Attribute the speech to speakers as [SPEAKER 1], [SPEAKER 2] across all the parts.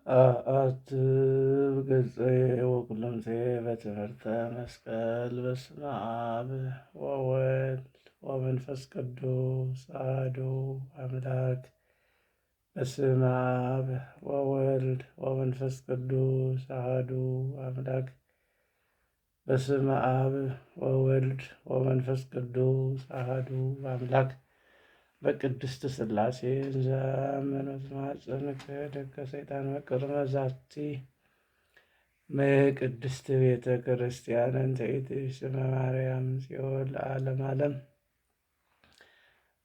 [SPEAKER 1] አአትብ ገጸ ወኩለንተ በትምህርተ መስቀል በስመ አብ ወወልድ ወመንፈስ ቅዱስ አሐዱ አምላክ። በስመ አብ ወወልድ ወመንፈስ ቅዱስ አሐዱ አምላክ። በስመ አብ ወወልድ ወመንፈስ ቅዱስ አሐዱ አምላክ። በቅድስት ሥላሴ ዘአመኖት ማኅፀንከ ደቀ ሰይጣን መቅድመ ዛቲ ቅድስት ቤተ ክርስቲያን እንተ ኢትስመ ማርያም ጽዮን ለዓለመ ዓለም።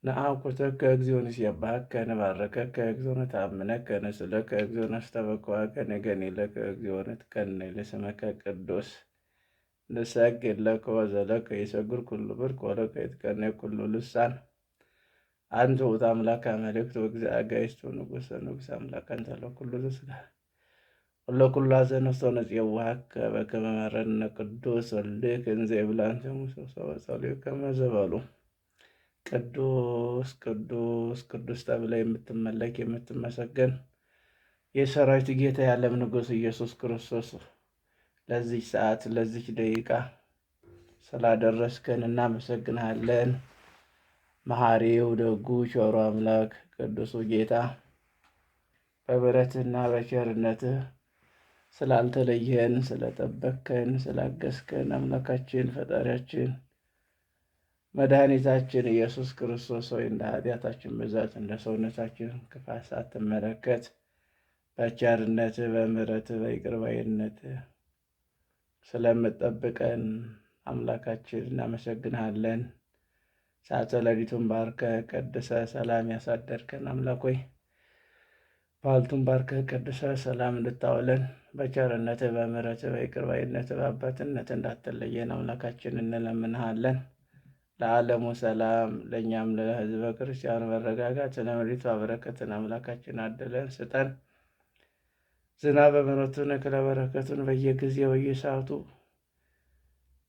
[SPEAKER 1] ነአኩተከ እግዚኦ ንሴብሐከ ንባርከከ እግዚኦ ነተአምነከ ንስእለከ እግዚኦ ነስተበኩዐከ ንገኒለከ እግዚኦ ንትቀነይ ለስመከ ቅዱስ። ንሰግድ ለከ ወዘለከ ይሰግድ ኩሉ ብርክ ወለከ ይትቀነይ ኩሉ ልሳን። አንተ ውእቱ አምላከ አማልክት ወእግዚአ አጋዕዝት ወንጉሠ ንጉሥ አምላክ አንተ ለኩሉ ዘሥጋ ወለኩሉ ኀዘነ ወነፄውዐከ በከመ መሐረነ ቅዱስ ወልድከ እንዘ ይብላ አንተ ሙሴ ወጸልዩ ከመ ዘበሉ። ቅዱስ ቅዱስ ቅዱስ ተብለህ የምትመለክ የምትመሰገን የሰራዊት ጌታ የዓለም ንጉሥ ኢየሱስ ክርስቶስ ለዚች ሰዓት ለዚች ደቂቃ ስላደረስከን እናመሰግንሃለን። መሐሪው ደጉ ቸሩ አምላክ ቅዱሱ ጌታ በምሕረትህና በቸርነትህ ስላልተለየን ስለጠበቅከን ስላገዝከን አምላካችን ፈጣሪያችን መድኃኒታችን ኢየሱስ ክርስቶስ ሆይ እንደ ኃጢአታችን ብዛት እንደ ሰውነታችን ክፋት ሳትመለከት በቸርነትህ በምሕረትህ በይቅር ባይነትህ ስለምጠብቀን አምላካችን እናመሰግንሃለን። ሰዓተ ሌሊቱን ባርከህ ቀድሰህ ሰላም ያሳደርከን አምላክ ሆይ ባልቱን ባርከህ ቀድሰህ ሰላም እንድታውለን በቸርነትህ በምሕረትህ በይቅር ባይነትህ በአባትነትህ እንዳትለየን አምላካችን እንለምንሃለን። ለዓለሙ ሰላም ለእኛም ለሕዝበ ክርስቲያኑ መረጋጋት ለምድሪቷ በረከትን አምላካችን አድለን ስጠን። ዝናበ ምሕረቱን እክለ በረከቱን በየጊዜው በየሰዓቱ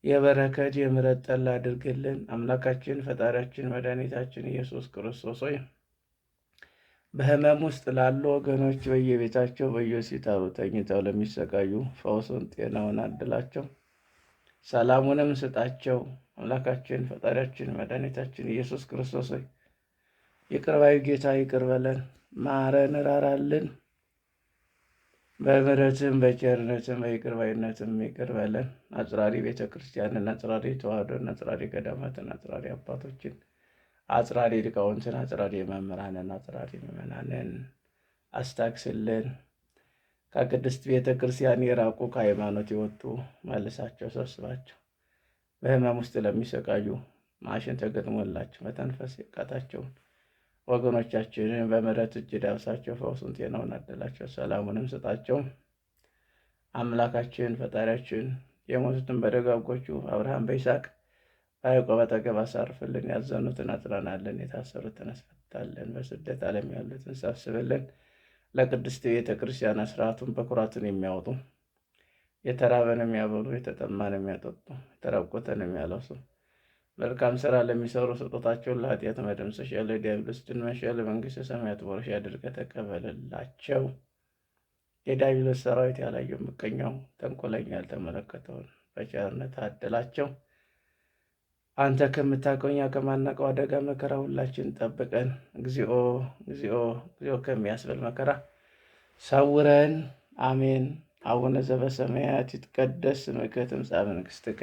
[SPEAKER 1] የበረከት የምሕረት ጠል አድርግልን። አምላካችን ፈጣሪያችን መድኃኒታችን ኢየሱስ ክርስቶስ ሆይ በሕመም ውስጥ ላሉ ወገኖች በየቤታቸው በየሆስፒታሉ ተኝተው ለሚሰቃዩ ፈውሱን ጤናውን አድላቸው፣ ሰላሙንም ስጣቸው። አምላካችን ፈጣሪያችን መድኃኒታችን ኢየሱስ ክርስቶስ ሆይ ይቅር ባዩ ጌታ ይቅር በለን፣ ማረን፣ ራራልን። በምሕረትም በቸርነትም በይቅር ባይነትም ይቅር በለን። አጽራሪ ቤተ ክርስቲያንን፣ አጽራሪ ተዋሕዶን፣ አጽራሪ ገዳማትን፣ አጽራሪ አባቶችን፣ አጽራሪ ሊቃውንትን፣ አጽራሪ መምህራንን፣ አጽራሪ ምዕመናንን አስታክስልን። ከቅድስት ቤተ ክርስቲያን የራቁ ከሃይማኖት የወጡ መልሳቸው፣ ሰብስባቸው። በሕመም ውስጥ ለሚሰቃዩ ማሽን ተገጥሞላቸው መተንፈስ ያቃታቸውን ወገኖቻችንን በምሕረት እጅ ዳብሳቸው፣ ፈውሱን ጤናውን አደላቸው፣ ሰላሙንም ስጣቸው። አምላካችን ፈጣሪያችን የሞቱትን በደጋጎቹ አብርሃም በይስሐቅ በያዕቆብ አጠገብ አሳርፍልን። ያዘኑትን አጽናናልን፣ የታሰሩትን አስፈታልን፣ በስደት ዓለም ያሉትን ሰብስብልን። ለቅድስት ቤተ ክርስቲያን አስራቱን በኩራቱን የሚያወጡ የተራበን የሚያበሉ የተጠማን የሚያጠጡ የተራቆተን የሚያለብሱ መልካም ስራ ለሚሰሩ ስጦታቸውን ለኃጢአት መደምሰሻ ለዲያብሎስ ድል መንሻ ለመንግሥተ ሰማያት ወራሽ አድርገህ ተቀበልላቸው። የዲያብሎስ ሰራዊት ያላየው ምቀኛው ተንኮለኛ ያልተመለከተውን በቸርነት አድላቸው። አንተ ከምታውቀው እኛ ከማናውቀው አደጋ መከራ ሁላችን ጠብቀን። እግዚኦ እግዚኦ እግዚኦ ከሚያስብል መከራ ሰውረን። አሜን። አቡነ ዘበሰማያት ይትቀደስ ስምከ ትምጻእ መንግሥትከ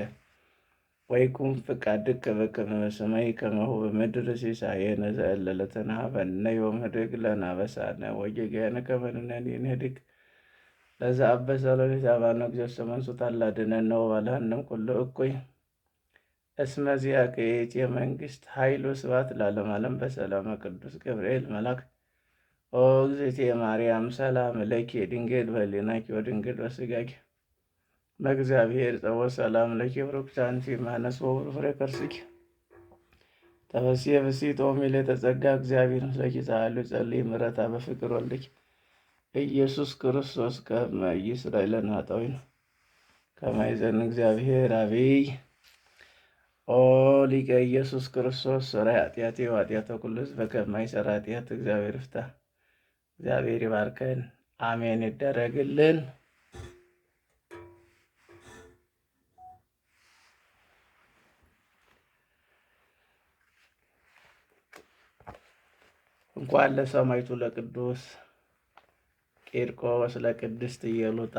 [SPEAKER 1] ወይኩን ፈቃድከ በከመ በሰማይ ከማሁ በምድር ሲሳየነ ዘለለዕለትነ ሀበነ ዮም ኅድግ ለነ አበሳነ ወጌጋየነ ከመ ንሕነኒ ንኅድግ ለዘአበሰ ሌሊተ አባነ እግዚኦ መንሱት አላድኅነነ ወባልሐነ እምኩሉ እኩይ እስመ ዚአከ ይእቲ መንግሥት ኃይል ወስብሐት ለዓለመ ዓለም። በሰላመ ቅዱስ ገብርኤል መልአክ ኦ እግዝእትየ ማርያም ሰላም ለኪ ድንግል በሕሊናኪ ወድንግል በሥጋኪ በእግዚአብሔር ጸወት ሰላም ለኪ ብሩክት አንቲ እምአንስቶ ፍሬ ከርሥኪ ተፈሥሒ ፍሥሕት ኦ ምልዕተ ጸጋ እግዚአብሔር ምስለኪ ጸአሉ ጸልዪ ምሕረታ በፍቅር ወልድኪ ኢየሱስ ክርስቶስ ከመ ይስረይ ለነ ኃጣውኢነ ከመ ይእዜሰ እግዚአብሔር አብይ። ኦ ሊቀ ኢየሱስ ክርስቶስ ሠራይ ኃጢአቴ ወኃጢአተ ኩሉ ሕዝብ በከመ ማይሠራ ኃጢአት እግዚአብሔር ይፍታ። እግዚአብሔር ይባርከን። አሜን ይደረግልን። እንኳን ለሰማዕቱ ለቅዱስ ቂርቆስ፣ ለቅድስት ኢየሉጣ፣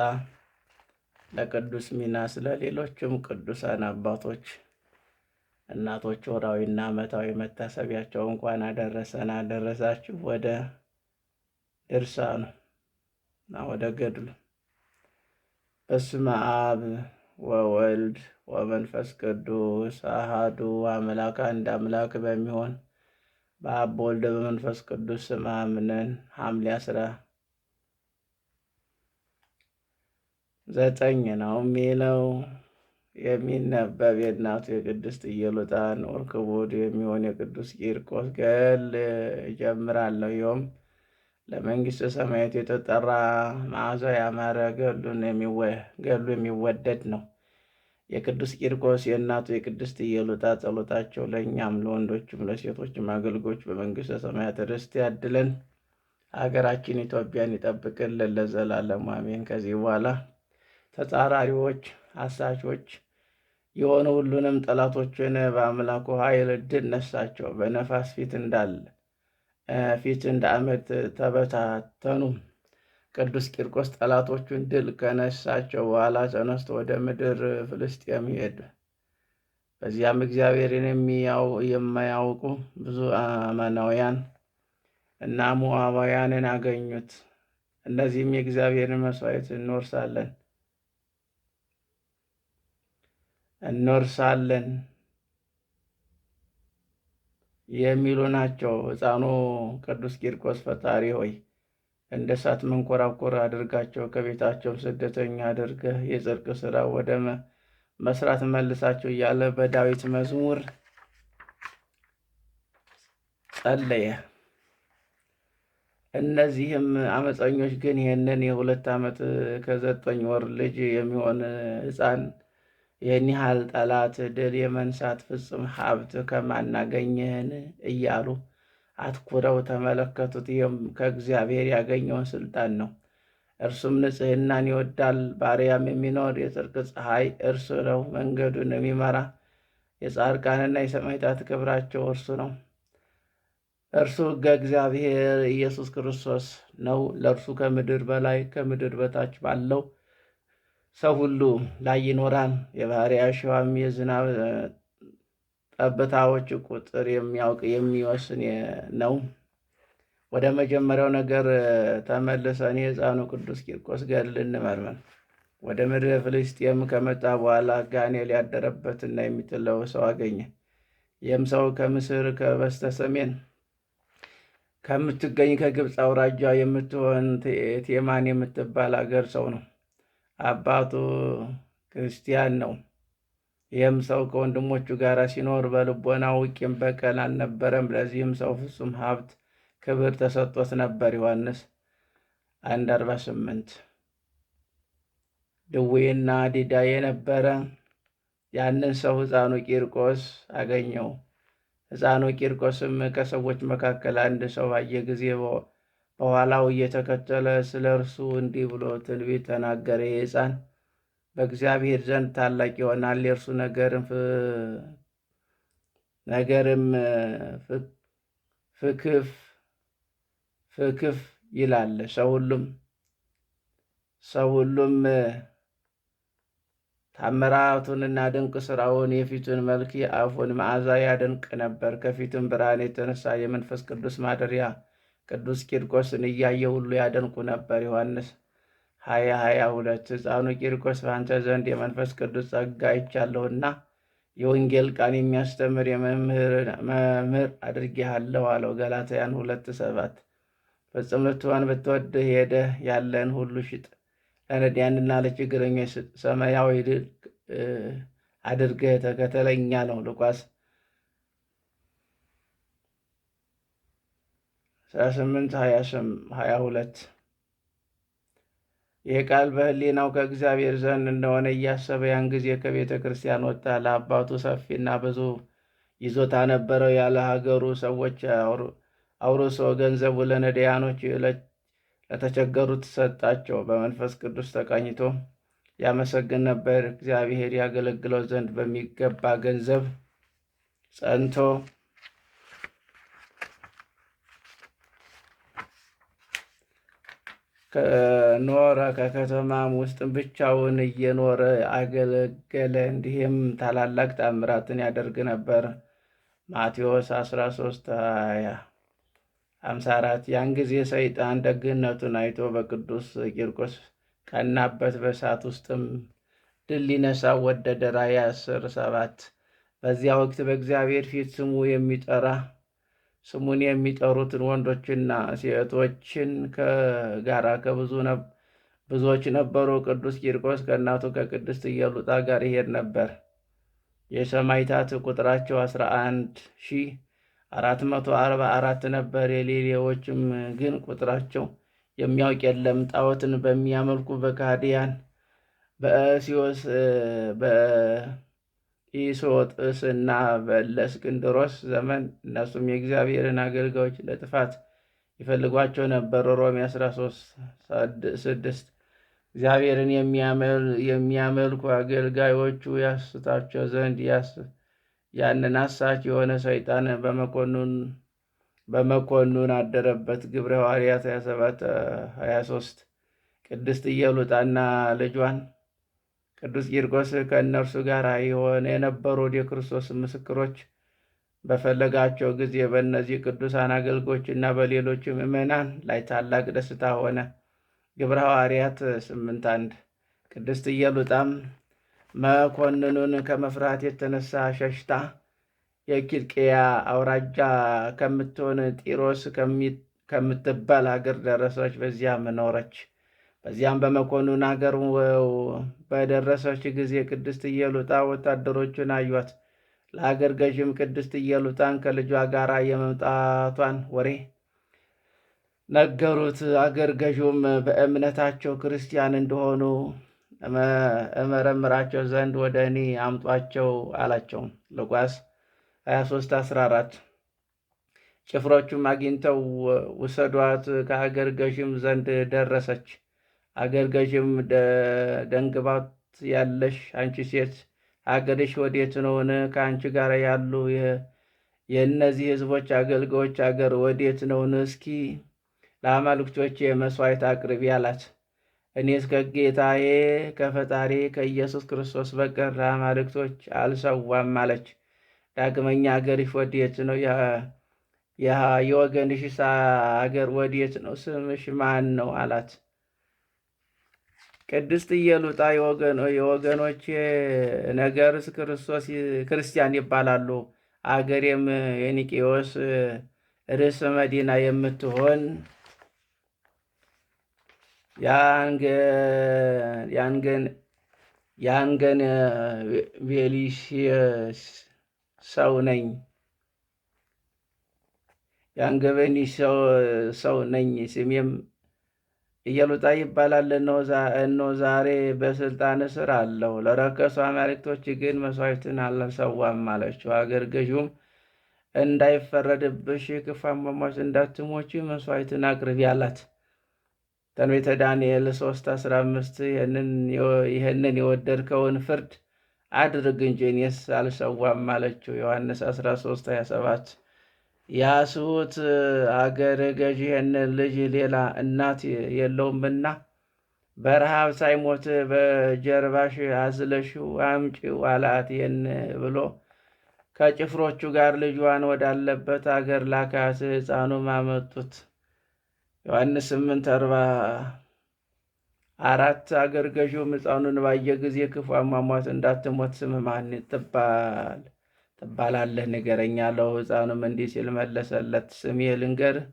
[SPEAKER 1] ለቅዱስ ሚናስ፣ ለሌሎችም ቅዱሳን አባቶች እናቶች ወርኃዊና ዓመታዊ መታሰቢያቸው እንኳን አደረሰን አደረሳችሁ። ወደ ድርሳኑ እና ወደ ገድሉ። በስመ አብ ወወልድ ወመንፈስ ቅዱስ አሃዱ አምላክ አንድ አምላክ በሚሆን በአብ በወልድ በመንፈስ ቅዱስ ስም አምነን ሐምሌ 19 ነው የሚለው የሚነበብ የእናቱ የቅድስት ኢየሉጣ ኖር ክቡድ የሚሆን የቅዱስ ቂርቆስ ገድል እጀምራለሁ። ይኸውም ለመንግሥተ ሰማያት የተጠራ መዓዛ ያማረ ገድሉ የሚወደድ ነው። የቅዱስ ቂርቆስ የእናቱ የቅድስት ኢየሉጣ ጸሎታቸው ለእኛም ለወንዶችም ለሴቶችም አገልጋዮች በመንግሥተ ሰማያት ርስት ያድለን፣ ሀገራችን ኢትዮጵያን ይጠብቅልን ለዘላለሙ አሜን። ከዚህ በኋላ ተጻራሪዎች አሳቾች የሆኑ ሁሉንም ጠላቶችን በአምላኩ ኃይል ድል ነሳቸው። በነፋስ ፊት እንደ አመድ ተበታተኑ። ቅዱስ ቂርቆስ ጠላቶቹን ድል ከነሳቸው በኋላ ተነስቶ ወደ ምድር ፍልስጤም ሄደ። በዚያም እግዚአብሔርን የማያውቁ ብዙ አማናውያን እና ሞዓባውያንን አገኙት። እነዚህም የእግዚአብሔርን መሥዋዕት እንወርሳለን የሚሉ ናቸው። ሕፃኑ ቅዱስ ቂርቆስ ፈጣሪ ሆይ እንደ እሳት መንኰራኵር አድርጋቸው፣ ከቤታቸውም ስደተኛ አድርገህ የጽድቅ ሥራ ወደ መስራት መልሳቸው እያለ በዳዊት መዝሙር ጸለየ። እነዚህም አመፀኞች ግን ይህንን የ2 ዓመት ከ9 ወር ልጅ የሚሆን ሕፃን ይህን ያህል ጠላት ድል የመንሳት ፍጹም ሀብት ከማናገኝህን እያሉ አትኩረው ተመለከቱት። ይህም ከእግዚአብሔር ያገኘውን ስልጣን ነው። እርሱም ንጽሕናን ይወዳል፣ ባሪያም የሚኖር የጽድቅ ፀሐይ እርሱ ነው። መንገዱን የሚመራ የጻድቃንና የሰማዕታት ክብራቸው እርሱ ነው። እርሱ ሕገ እግዚአብሔር ኢየሱስ ክርስቶስ ነው። ለእርሱ ከምድር በላይ ከምድር በታች ባለው ሰው ሁሉ ላይ ይኖራል። የባሕር አሸዋም የዝናብ ጠብታዎች ቁጥር የሚያውቅ የሚወስን ነው። ወደ መጀመሪያው ነገር ተመልሰን የሕፃኑ ቅዱስ ቂርቆስ ገድል እንመርመር። ወደ ምድረ ፍልስጤም ከመጣ በኋላ ጋኔል ያደረበትና የሚጥለው ሰው አገኘ። ይህም ሰው ከምስር ከበስተ ሰሜን ከምትገኝ ከግብፅ አውራጃ የምትሆን ቴማን የምትባል አገር ሰው ነው። አባቱ ክርስቲያን ነው። ይህም ሰው ከወንድሞቹ ጋር ሲኖር በልቦናው ቂም በቀል አልነበረም። ለዚህም ሰው ፍጹም ሀብት ክብር ተሰጥቶት ነበር። ዮሐንስ 1:48 ድዌና ዲዳ የነበረ ያንን ሰው ሕፃኑ ቂርቆስ አገኘው። ሕፃኑ ቂርቆስም ከሰዎች መካከል አንድ ሰው ባየ ጊዜ በኋላው እየተከተለ ስለ እርሱ እንዲህ ብሎ ትንቢት ተናገረ። ይህ ሕፃን በእግዚአብሔር ዘንድ ታላቅ ይሆናል። የእርሱ ነገርም ፍክፍ ይላል። ሰው ሁሉም ታምራቱንና ድንቅ ሥራውን፣ የፊቱን መልክ፣ የአፉን መዓዛ ያደንቅ ነበር። ከፊቱም ብርሃን የተነሳ የመንፈስ ቅዱስ ማደሪያ ቅዱስ ቂርቆስን እያየ ሁሉ ያደንቁ ነበር። ዮሐንስ 20:22 ሕፃኑ ቂርቆስ በአንተ ዘንድ የመንፈስ ቅዱስ ጸጋ አይቻለሁና የወንጌል ቃል የሚያስተምር መምህር አድርጌሃለሁ አለው። ገላትያን 2:7 ፍጹም ልትሆን ብትወድ ሄደህ ያለን ሁሉ ሽጥ፣ ለነዳያንና ለችግረኞች ስጥ፣ ሰማያዊ ድል አድርገህ ተከተለኝ አለው። ሉቃስ 18:22 ይህ ቃል በሕሊናው ከእግዚአብሔር ዘንድ እንደሆነ እያሰበ ያን ጊዜ ከቤተ ክርስቲያን ወጣ። ለአባቱ ሰፊና ብዙ ይዞታ ነበረው። ያለ ሀገሩ ሰዎች አውርሶ ገንዘቡ ለነዳያኖች ለተቸገሩት ሰጣቸው። በመንፈስ ቅዱስ ተቃኝቶ ያመሰግን ነበር። እግዚአብሔር ያገለግለው ዘንድ በሚገባ ገንዘብ ጸንቶ ከኖረ። ከከተማም ውስጥ ብቻውን እየኖረ አገለገለ። እንዲህም ታላላቅ ተአምራትን ያደርግ ነበር። ማቴዎስ 13:54 ያን ጊዜ ሰይጣን ደግነቱን አይቶ በቅዱስ ቂርቆስ ቀናበት፣ በእሳት ውስጥም ድል ሊነሳው ወደደ። ራእይ 10:7 በዚያ ወቅት በእግዚአብሔር ፊት ስሙን የሚጠሩትን ወንዶችና ሴቶችን ከጋራ ብዙዎች ነበሩ። ቅዱስ ቂርቆስ ከእናቱ ከቅድስት ኢየሉጣ ጋር ይሄድ ነበር። የሰማዕታት ቁጥራቸው 11,444 ነበር። የሌሌዎችም ግን ቁጥራቸው የሚያውቅ የለም። ጣዖትን በሚያመልኩ በካህዲያን በኢሶጥስ እና በእለእስክንድሮስ ዘመን እነሱም የእግዚአብሔርን አገልጋዮች ለጥፋት ይፈልጓቸው ነበር። ሮሜ 13:6 እግዚአብሔርን የሚያመልኩ አገልጋዮቹ ያስታቸው ዘንድ ያንን አሳች የሆነ ሰይጣን በመኮንኑን አደረበት። ግብረ ሐዋርያት 27:23 ቅድስት ኢየሉጣና ልጇን ቅዱስ ቂርቆስ ከእነርሱ ጋር የነበሩት የክርስቶስ ምስክሮች በፈለጋቸው ጊዜ በእነዚህ ቅዱሳን አገልጋዮች እና በሌሎች ምዕመናን ላይ ታላቅ ደስታ ሆነ። ግብረ ሐዋርያት 8:1 ቅድስት ኢየሉጣም መኮንኑን ከመፍራት የተነሳ ሸሽታ የኪልቅያ አውራጃ ከምትሆን ጢሮስ ከምትባል ሀገር ደረሰች። በዚያም ኖረች። በዚያም በመኮንኑ ሀገር በደረሰች ጊዜ ቅድስት ኢየሉጣ ወታደሮቹን አዩት። ለሀገር ገዥም ቅድስት ኢየሉጣን ከልጇ ጋር የመምጣቷን ወሬ ነገሩት። አገር ገዥውም በእምነታቸው ክርስቲያን እንደሆኑ እመረምራቸው ዘንድ ወደ እኔ አምጧቸው አላቸው። ሉቃስ 23:14 ጭፍሮቹም አግኝተው ውሰዷት። ከአገር ገዥም ዘንድ ደረሰች። አገር ገዥም ደንግባት ያለሽ አንቺ ሴት አገርሽ ወዴት ነውን? ከአንቺ ጋር ያሉ የእነዚህ ሕዝቦች አገልጋዮች አገር ወዴት ነውን? እስኪ ለአማልክቶቼ መሥዋዕት አቅርቢ አላት። እኔስ ከጌታዬ ከፈጣሪ ከኢየሱስ ክርስቶስ በቀር ለአማልክቶች አልሰዋም አለች። ዳግመኛ አገርሽ ወዴት ነው? የወገንሽስ አገር ወዴት ነው? ስምሽ ማን ነው አላት። ቅድስት ኢየሉጣ የወገኖቼ ነገርስ ክርስቲያን ይባላሉ። አገሬም የኒቄዎስ ርዕሰ መዲና የምትሆን የአንገን ቬሊሲየስ ሰው ነኝ። የአንገበኒ ሰው ነኝ። ስሜም ኢየሉጣ ይባላል። እነሆ ዛሬ በስልጣን ስር አለሁ። ለረከሱ አማልክቶች ግን መሥዋዕትን አልሰዋም አለችው። አገር ገዥውም እንዳይፈረድብሽ ክፉ አሟሟት እንዳትሞቺ መሥዋዕትን አቅርቢ አላት። ትንቢተ ዳንኤል 3:15 ይህንን የወደድከውን ፍርድ አድርግ እንጂ እኔስ አልሰዋም አለችው። ዮሐንስ 13:27 ያስሁት አገር ገዥ ይህንን ልጅ ሌላ እናት የለውምና በረሃብ ሳይሞት በጀርባሽ አዝለሽው አምጪው አላት። ይህን ብሎ ከጭፍሮቹ ጋር ልጇን ወዳለበት አገር ላካት። ሕፃኑም አመጡት። ዮሐንስ 8:44 አገር ገዢውም ሕፃኑን ባየ ጊዜ ክፉ አሟሟት እንዳትሞት ስምህ ማን ትባላለህ? ንገረኝ አለው። ሕፃኑም እንዲህ ሲል መለሰለት፣ ስሜ ልንገርህ፣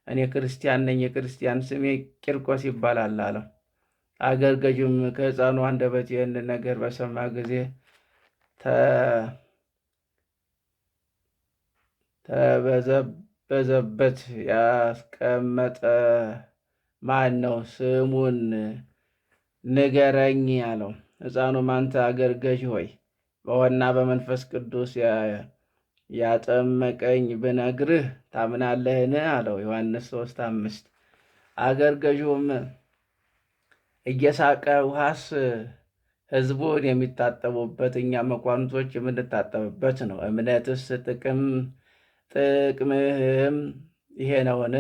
[SPEAKER 1] እኔ ክርስቲያን ነኝ። የክርስቲያን ስሜ ቂርቆስ ይባላል አለው። አገር ገዥም ከሕፃኑ አንደበት ይህን ነገር በሰማ ጊዜ ተበዘበዘበት። ያስቀመጠ ማን ነው? ስሙን ንገረኝ አለው። ሕፃኑም አንተ አገር ገዥ ሆይ በውኃና በመንፈስ ቅዱስ ያጠመቀኝ ብነግርህ ታምናለህን? አለው። ዮሐንስ 3:5 አገር ገዥውም እየሳቀ ውሃስ ሕዝቡን የሚታጠቡበት እኛ መኳንንቶች የምንታጠብበት ነው። እምነትስ ጥቅምህም ይሄ ነውን?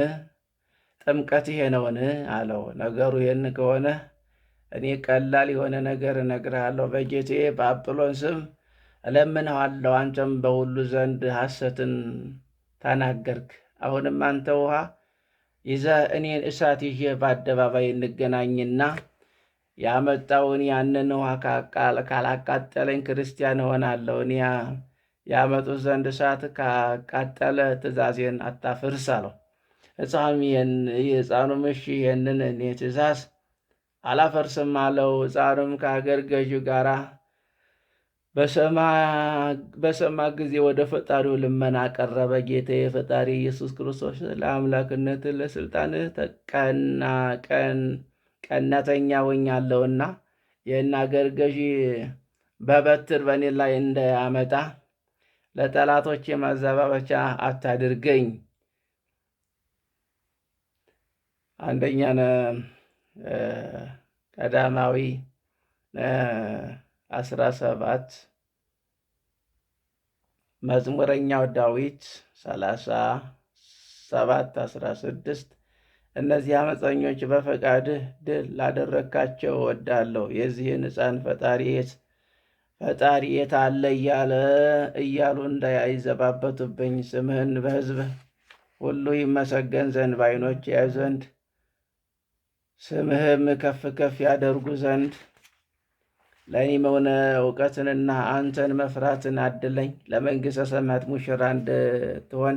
[SPEAKER 1] ጥምቀት ይሄ ነውን? አለው። ነገሩ ይህን ከሆነ እኔ ቀላል የሆነ ነገር እነግርሃለሁ። በጌቴ በአጵሎን ስም እለምንሃለሁ። አንተም በሁሉ ዘንድ ሐሰትን ተናገርክ። አሁንም አንተ ውሃ ይዘህ እኔን እሳት ይዤ በአደባባይ እንገናኝና ያመጣውን ያንን ውሃ ካላቃጠለኝ ክርስቲያን እሆናለሁ። እኔ ያመጡት ዘንድ እሳት ካቃጠለ ትእዛዜን አታፍርስ አለው። ሕፃኑም እሺ ይህንን እኔ ትእዛዝ አላፈርስም አለው። ሕፃኑም ከአገር ገዢ ጋር በሰማ ጊዜ ወደ ፈጣሪው ልመና ቀረበ። ጌታዬ ፈጣሪ ኢየሱስ ክርስቶስ ለአምላክነት ለስልጣንህ ቀናተኛ ሆኛለሁና ይህን አገር ገዢ በበትር በእኔ ላይ እንዳያመጣ ለጠላቶች ማዘባበቻ አታድርገኝ። አንደኛ ቀዳማዊ 17 መዝሙረኛው ዳዊት 37:16 እነዚህ አመፀኞች በፈቃድህ ድል ላደረግካቸው እወዳለሁ። የዚህን ሕፃን ፈጣሪ የት አለ እያሉ እንዳይዘባበቱብኝ ስምህን በሕዝብ ሁሉ ይመሰገን ዘንድ በዓይኖች ያዩ ዘንድ ስምህም ከፍ ከፍ ያደርጉ ዘንድ ለእኔም ሆነ እውቀትንና አንተን መፍራትን አድለኝ። ለመንግሥተ ሰማያት ሙሽራ እንድትሆን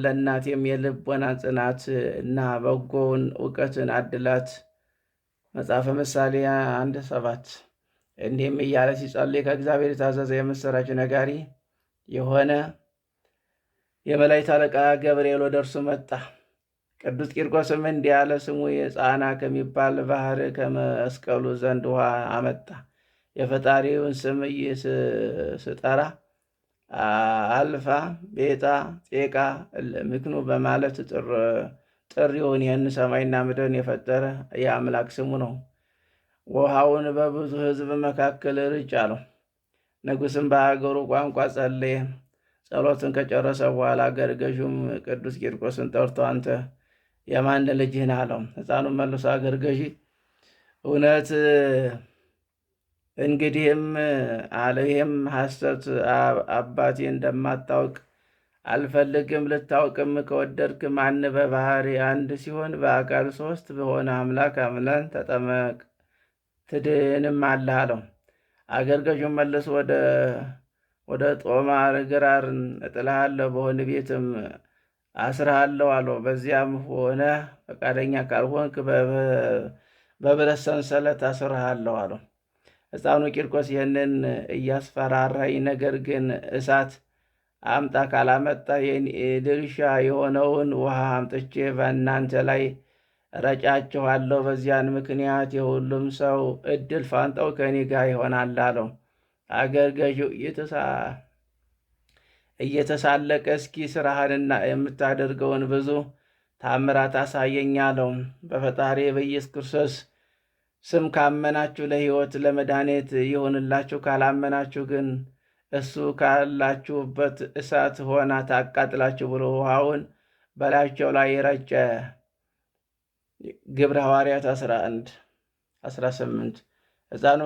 [SPEAKER 1] ለእናቴም የልቦና ጽናት እና በጎውን እውቀትን አድላት። መጽሐፈ ምሳሌ 1:7 እንዲህም እያለ ሲጸልይ ከእግዚአብሔር የታዘዘ የምሥራች ነጋሪ የሆነ የመላእክት አለቃ ገብርኤል ወደ እርሱ መጣ። ቅዱስ ቂርቆስም እንዲህ ያለ ስሙ የጻና ከሚባል ባህር ከመስቀሉ ዘንድ ውሃ አመጣ። የፈጣሪውን ስም ስጠራ አልፋ ቤታ ጼቃ ምክኑ በማለት ጥሪውን ይህን ሰማይና ምድርን የፈጠረ የአምላክ ስሙ ነው። ውሃውን በብዙ ሕዝብ መካከል ርጭ አለው። ንጉሥም በሀገሩ ቋንቋ ጸለየ። ጸሎትን ከጨረሰ በኋላ አገረ ገዡም ቅዱስ ቂርቆስን ጠርቶ አንተ የማን ልጅህ ነህ አለው። ሕፃኑም መልሶ አገረ ገዢ እውነት እንግዲህም አለ ይህም ሐሰት አባቴ እንደማታውቅ አልፈልግም። ልታውቅም ከወደድክ ማን በባህሪ አንድ ሲሆን በአካል ሦስት በሆነ አምላክ አምነን ተጠመቅ ትድንም አለህ አለው። አገረ ገዡም መልሶ ወደ ጦማር ግራር እጥልሃለሁ፣ በወህኒ ቤትም አስርሃለሁ አለው። በዚያም ሆነ ፈቃደኛ ካልሆንክ በብረት ሰንሰለት አስርሃለሁ አለው። ሕፃኑ ቂርቆስ ይህንን እያስፈራራኝ፣ ነገር ግን እሳት አምጣ ካላመጣ ድርሻ የሆነውን ውሃ አምጥቼ በእናንተ ላይ ረጫችኋለሁ። በዚያን ምክንያት የሁሉም ሰው እድል ፋንታው ከእኔ ጋር ይሆናል አለው። አገረ ገዢው እየተሳለቀ እስኪ ስራህንና የምታደርገውን ብዙ ታምራት አሳየኝ አለው። በፈጣሪ በኢየሱስ ክርስቶስ ስም ካመናችሁ ለሕይወት ለመድኃኒት ይሆንላችሁ፣ ካላመናችሁ ግን እሱ ካላችሁበት እሳት ሆና ታቃጥላችሁ ብሎ ውሃውን በላያቸው ላይ ረጨ። ግብረ ሐዋርያት 11:18 ሕፃኑ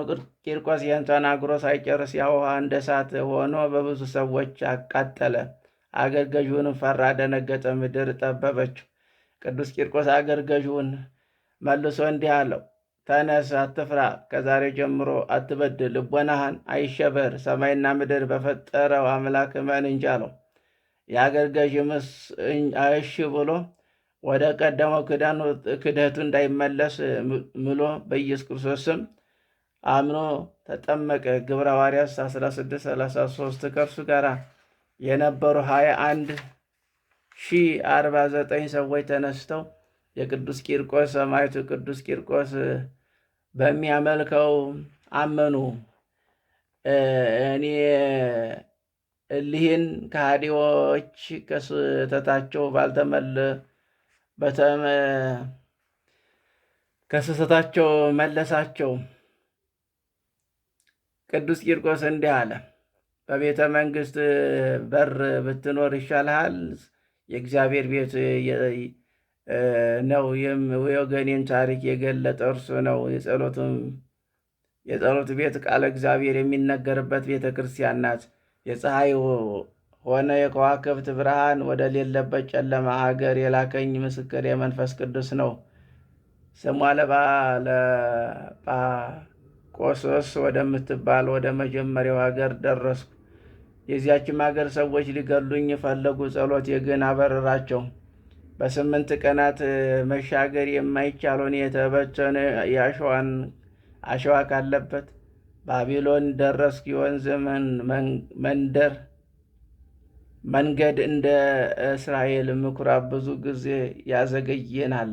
[SPEAKER 1] ቂርቆስ ይህን ተናግሮ ሳይጨርስ ያ ውሃ እንደ እሳት ሆኖ በብዙ ሰዎች አቃጠለ። አገረ ገዢውንም ፈራ፣ ደነገጠ፣ ምድር ጠበበችው። ቅዱስ ቂርቆስ አገረ ገዢውን መልሶ እንዲህ አለው፣ ተነስ፣ አትፍራ፣ ከዛሬ ጀምሮ አትበድል፣ ልቦናህን አይሸበር፣ ሰማይና ምድር በፈጠረው አምላክ እመን እንጂ አለው። የአገረ ገዢም እሺ ብሎ ወደ ቀደመው ክደቱ እንዳይመለስ ምሎ በኢየሱስ ክርስቶስ ስም አምኖ ተጠመቀ። ግብረ ሐዋርያት 16:33 ከእርሱ ጋር የነበሩ 21,049 ሰዎች ተነስተው የቅዱስ ቂርቆስ ሰማዕቱ ቅዱስ ቂርቆስ በሚያመልከው አመኑ። እኔ እሊህን ከሃዲዎች ከስህተታቸው ከስህተታቸው መለሳቸው። ቅዱስ ቂርቆስ እንዲህ አለ፣ በቤተ መንግሥት በር ብትኖር ይሻልሃል። የእግዚአብሔር ቤት ነው። የወገኔን ታሪክ የገለጠ እርሱ ነው። የጸሎት ቤት ቃለ እግዚአብሔር የሚነገርበት ቤተ ክርስቲያን ናት። የፀሐይ ሆነ የከዋክብት ብርሃን ወደ ሌለበት ጨለማ አገር የላከኝ ምስክር የመንፈስ ቅዱስ ነው። ስሟ ለጳቆሶስ ወደምትባል ወደ መጀመሪያው ሀገር ደረስኩ። የዚያችም ሀገር ሰዎች ሊገሉኝ ፈለጉ። ጸሎቴ ግን አበረራቸው። በ8 ቀናት መሻገር የማይቻለውን የተበተነ አሸዋ ካለበት ባቢሎን ደረስኩ። የወንዝ መንገድ እንደ እስራኤል ምኩራብ ብዙ ጊዜ ያዘገየናል።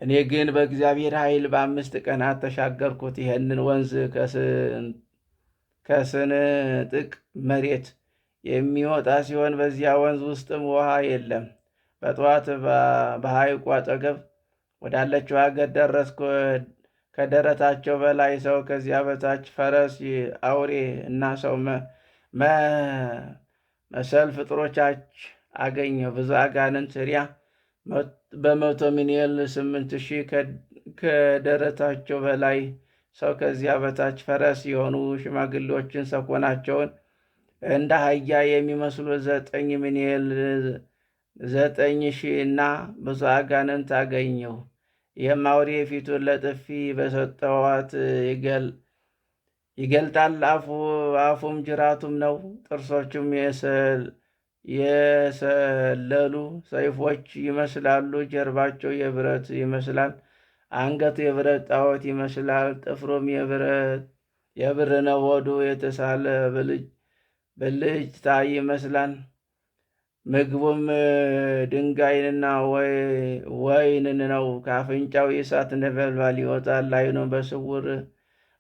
[SPEAKER 1] እኔ ግን በእግዚአብሔር ኃይል በ5 ቀናት ተሻገርኩት። ይህንን ወንዝ ከስንጥቅ መሬት የሚወጣ ሲሆን በዚያ ወንዝ ውስጥም ውሃ የለም። በጠዋት በሐይቁ አጠገብ ወዳለችው ሀገር ደረስኩ። ከደረታቸው በላይ ሰው፣ ከዚያ በታች ፈረስ፣ አውሬ እና ሰው መሰል ፍጥሮቻች አገኘሁ። ብዙ አጋንንት ሪያ በ100 ሚሊዮን 8,000 ከደረታቸው በላይ ሰው፣ ከዚያ በታች ፈረስ የሆኑ ሽማግሌዎችን ሰኮናቸውን እንደ አህያ የሚመስሉ 9 ሚሊዮን 9,000 እና ብዙ አጋንንት አገኘሁ። ይህም አውሬ ፊቱን ለጥፊ በሰጠዋት ይገልጣል። አፉም ጅራቱም ነው። ጥርሶቹም የሰለሉ ሰይፎች ይመስላሉ። ጀርባቸው የብረት ይመስላል። አንገቱ የብረት ጣዖት ይመስላል። ጥፍሩም የብር ነው። ሆዱ የተሳለ ብልጭታ ይመስላል። ምግቡም ድንጋይንና ወይንን ነው። ከአፍንጫው የእሳት ነበልባል ይወጣል። ዓይኑም በስውር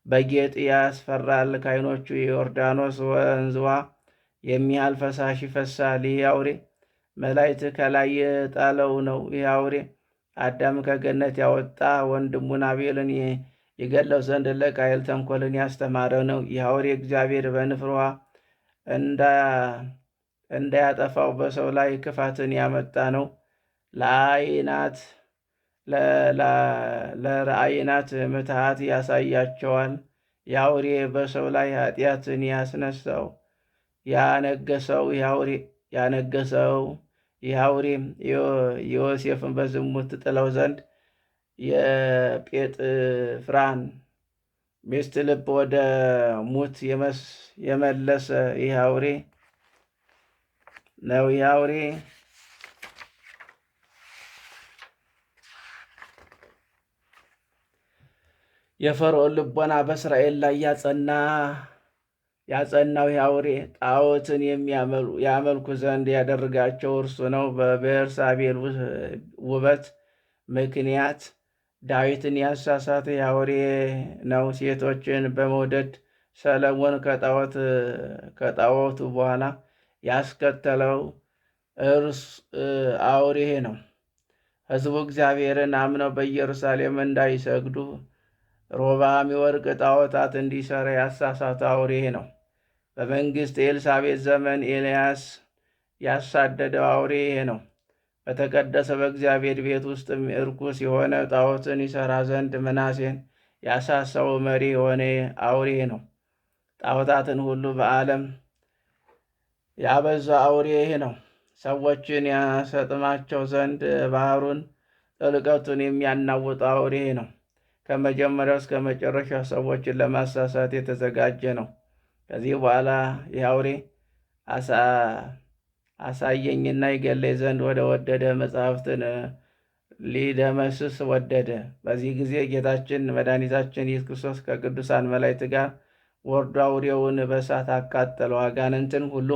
[SPEAKER 1] በጌጥ ያስፈራል። ከዓይኖቹ የዮርዳኖስ ወንዝ ውሃ የሚያህል ፈሳሽ ይፈሳል። ይህ አውሬ መላእክት ከላይ የጣለው ነው። ይህ አውሬ አዳም ከገነት ያወጣ ወንድሙን አቤልን ይገለው ዘንድ ለቃየል ተንኮልን ያስተማረ ነው። ይህ አውሬ እግዚአብሔር በንፍር ውሃ እንዳያጠፋው በሰው ላይ ክፋትን ያመጣ ነው። ለረአይናት ምትሃት ያሳያቸዋል። የአውሬ በሰው ላይ ኃጢአትን ያነገሰው ይህ አውሬ ዮሴፍን በዝሙት ጥለው ዘንድ የጴጥፍራን ሚስት ልብ ወደ ሙት የመለሰ ይህ አውሬ ነው። ይህ አውሬ የፈርዖን ልቦና በእስራኤል ላይ ያጸናው ይህ አውሬ ጣዖትን ያመልኩ ዘንድ ያደረጋቸው እርሱ ነው። በቤርሳቤል ውበት ምክንያት ዳዊትን ያሳሳተ ይህ አውሬ ነው። ሴቶችን በመውደድ ሰለሞን ከጣዖቱ በኋላ ያስከተለው አውሬ ነው። ሕዝቡ እግዚአብሔርን አምነው በኢየሩሳሌም እንዳይሰግዱ ሮብዓም የወርቅ ጣዖታት እንዲሠራ ያሳሳተ አውሬ ነው። በመንግሥት ኤልሳቤጥ ዘመን ኤልያስ ያሳደደው አውሬ ነው። በተቀደሰ በእግዚአብሔር ቤት ውስጥም እርኩስ የሆነ ጣዖትን ይሠራ ዘንድ ምናሴን ያሳሳው መሪ የሆነ አውሬ ነው። ጣዖታትን ሁሉ በዓለም ያበዛ አውሬ ነው። ሰዎችን ያሰጥማቸው ዘንድ ባህሩን ጥልቀቱን የሚያናውጥ አውሬ ነው። ከመጀመሪያው እስከ መጨረሻ ሰዎችን ለማሳሳት የተዘጋጀ ነው። ከዚህ በኋላ ይህ አውሬ አሳየኝና ይገለኝ ዘንድ ወደደ መጽሐፍትን ሊደመስስ ወደደ። በዚህ ጊዜ ጌታችን መድኃኒታችን ኢየሱስ ክርስቶስ ከቅዱሳን መላእክት ጋር ወርዶ አውሬውን በእሳት አቃጠለው። አጋንንትን ሁሉ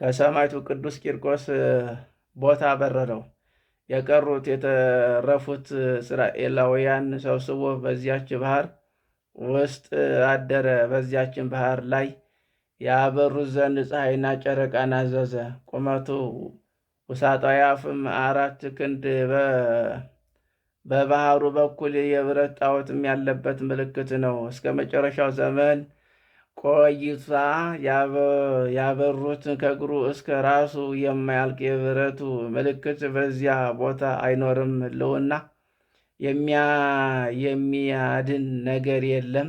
[SPEAKER 1] ከሰማዕቱ ቅዱስ ቂርቆስ ቦታ በረረው። የቀሩት የተረፉት እስራኤላውያን ሰብስቦ በዚያች ባህር ውስጥ አደረ። በዚያችን ባህር ላይ ያበሩት ዘንድ ፀሐይና ጨረቃን አዘዘ። ቁመቱ ውሳጣዊ አፍም 4 ክንድ በባህሩ በኩል የብረት ጣዖትም ያለበት ምልክት ነው። እስከ መጨረሻው ዘመን ቆይታ ያበሩት ከእግሩ እስከ ራሱ የማያልቅ የብረቱ ምልክት በዚያ ቦታ አይኖርም። ሕልውና የሚያድን ነገር የለም።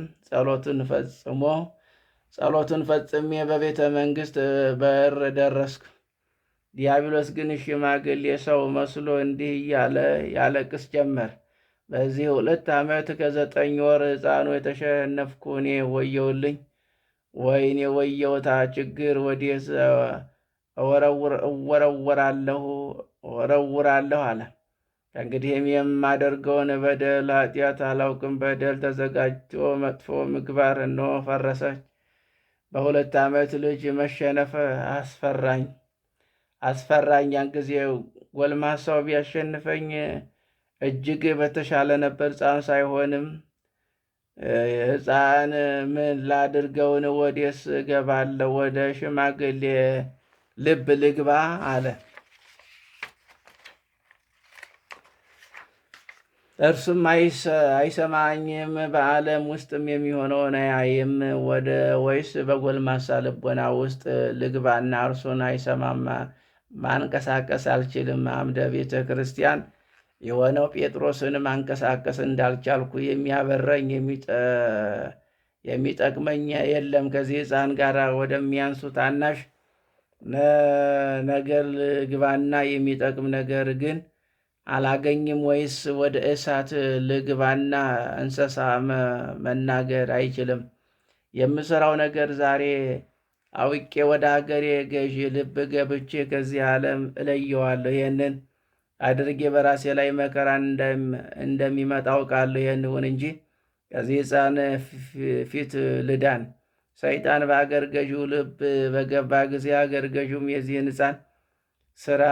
[SPEAKER 1] ጸሎቱን ፈጽሜ በቤተ መንግሥት በር ደረስኩ። ዲያብሎስ ግን ሽማግሌ ሰው መስሎ እንዲህ እያለ ያለቅስ ጀመር። በዚህ 2 ዓመት ከ9 ወር ሕፃኑ የተሸነፍኩ እኔ ወየውልኝ! ወይኔ ወየውታ! ችግር ወዴት እወረውራለሁ አለ። ከእንግዲህም የማደርገውን በደል ኃጢአት አላውቅም። በደል ተዘጋጅቶ መጥፎ ምግባር እነሆ ፈረሰች። በ2 ዓመት ልጅ መሸነፍ አስፈራኝ። ያን ጊዜ ጎልማሳው ቢያሸንፈኝ እጅግ በተሻለ ነበር። ሕፃን ሳይሆንም ሕፃን ምን ላድርገውን? ወዴስ እገባለሁ? ወደ ሽማግሌ ልብ ልግባ አለ። እርሱም አይሰማኝም። በዓለም ውስጥም የሚሆነውን አያይም። ወይስ በጎልማሳ ልቦና ውስጥ ልግባና እርሱን አይሰማም? ማንቀሳቀስ አልችልም። አምደ ቤተ ክርስቲያን የሆነው ጴጥሮስን ማንቀሳቀስ እንዳልቻልኩ የሚያበረኝ የሚጠቅመኝ የለም። ከዚህ ሕፃን ጋር ወደሚያንሱ ታናሽ ነገር ልግባና የሚጠቅም ነገር ግን አላገኝም? ወይስ ወደ እሳት ልግባና እንስሳ መናገር አይችልም? የምሰራው ነገር ዛሬ አውቄ ወደ ሀገሬ ገዢ ልብ ገብቼ ከዚህ ዓለም እለየዋለሁ። ይህንን አድርጌ በራሴ ላይ መከራ እንደሚመጣ አውቃለሁ። ይህን ይሁን እንጂ ከዚህ ሕፃን ፊት ልዳን። ሰይጣን በአገር ገዢው ልብ በገባ ጊዜ አገር ገዢውም የዚህን ሕፃን ስራ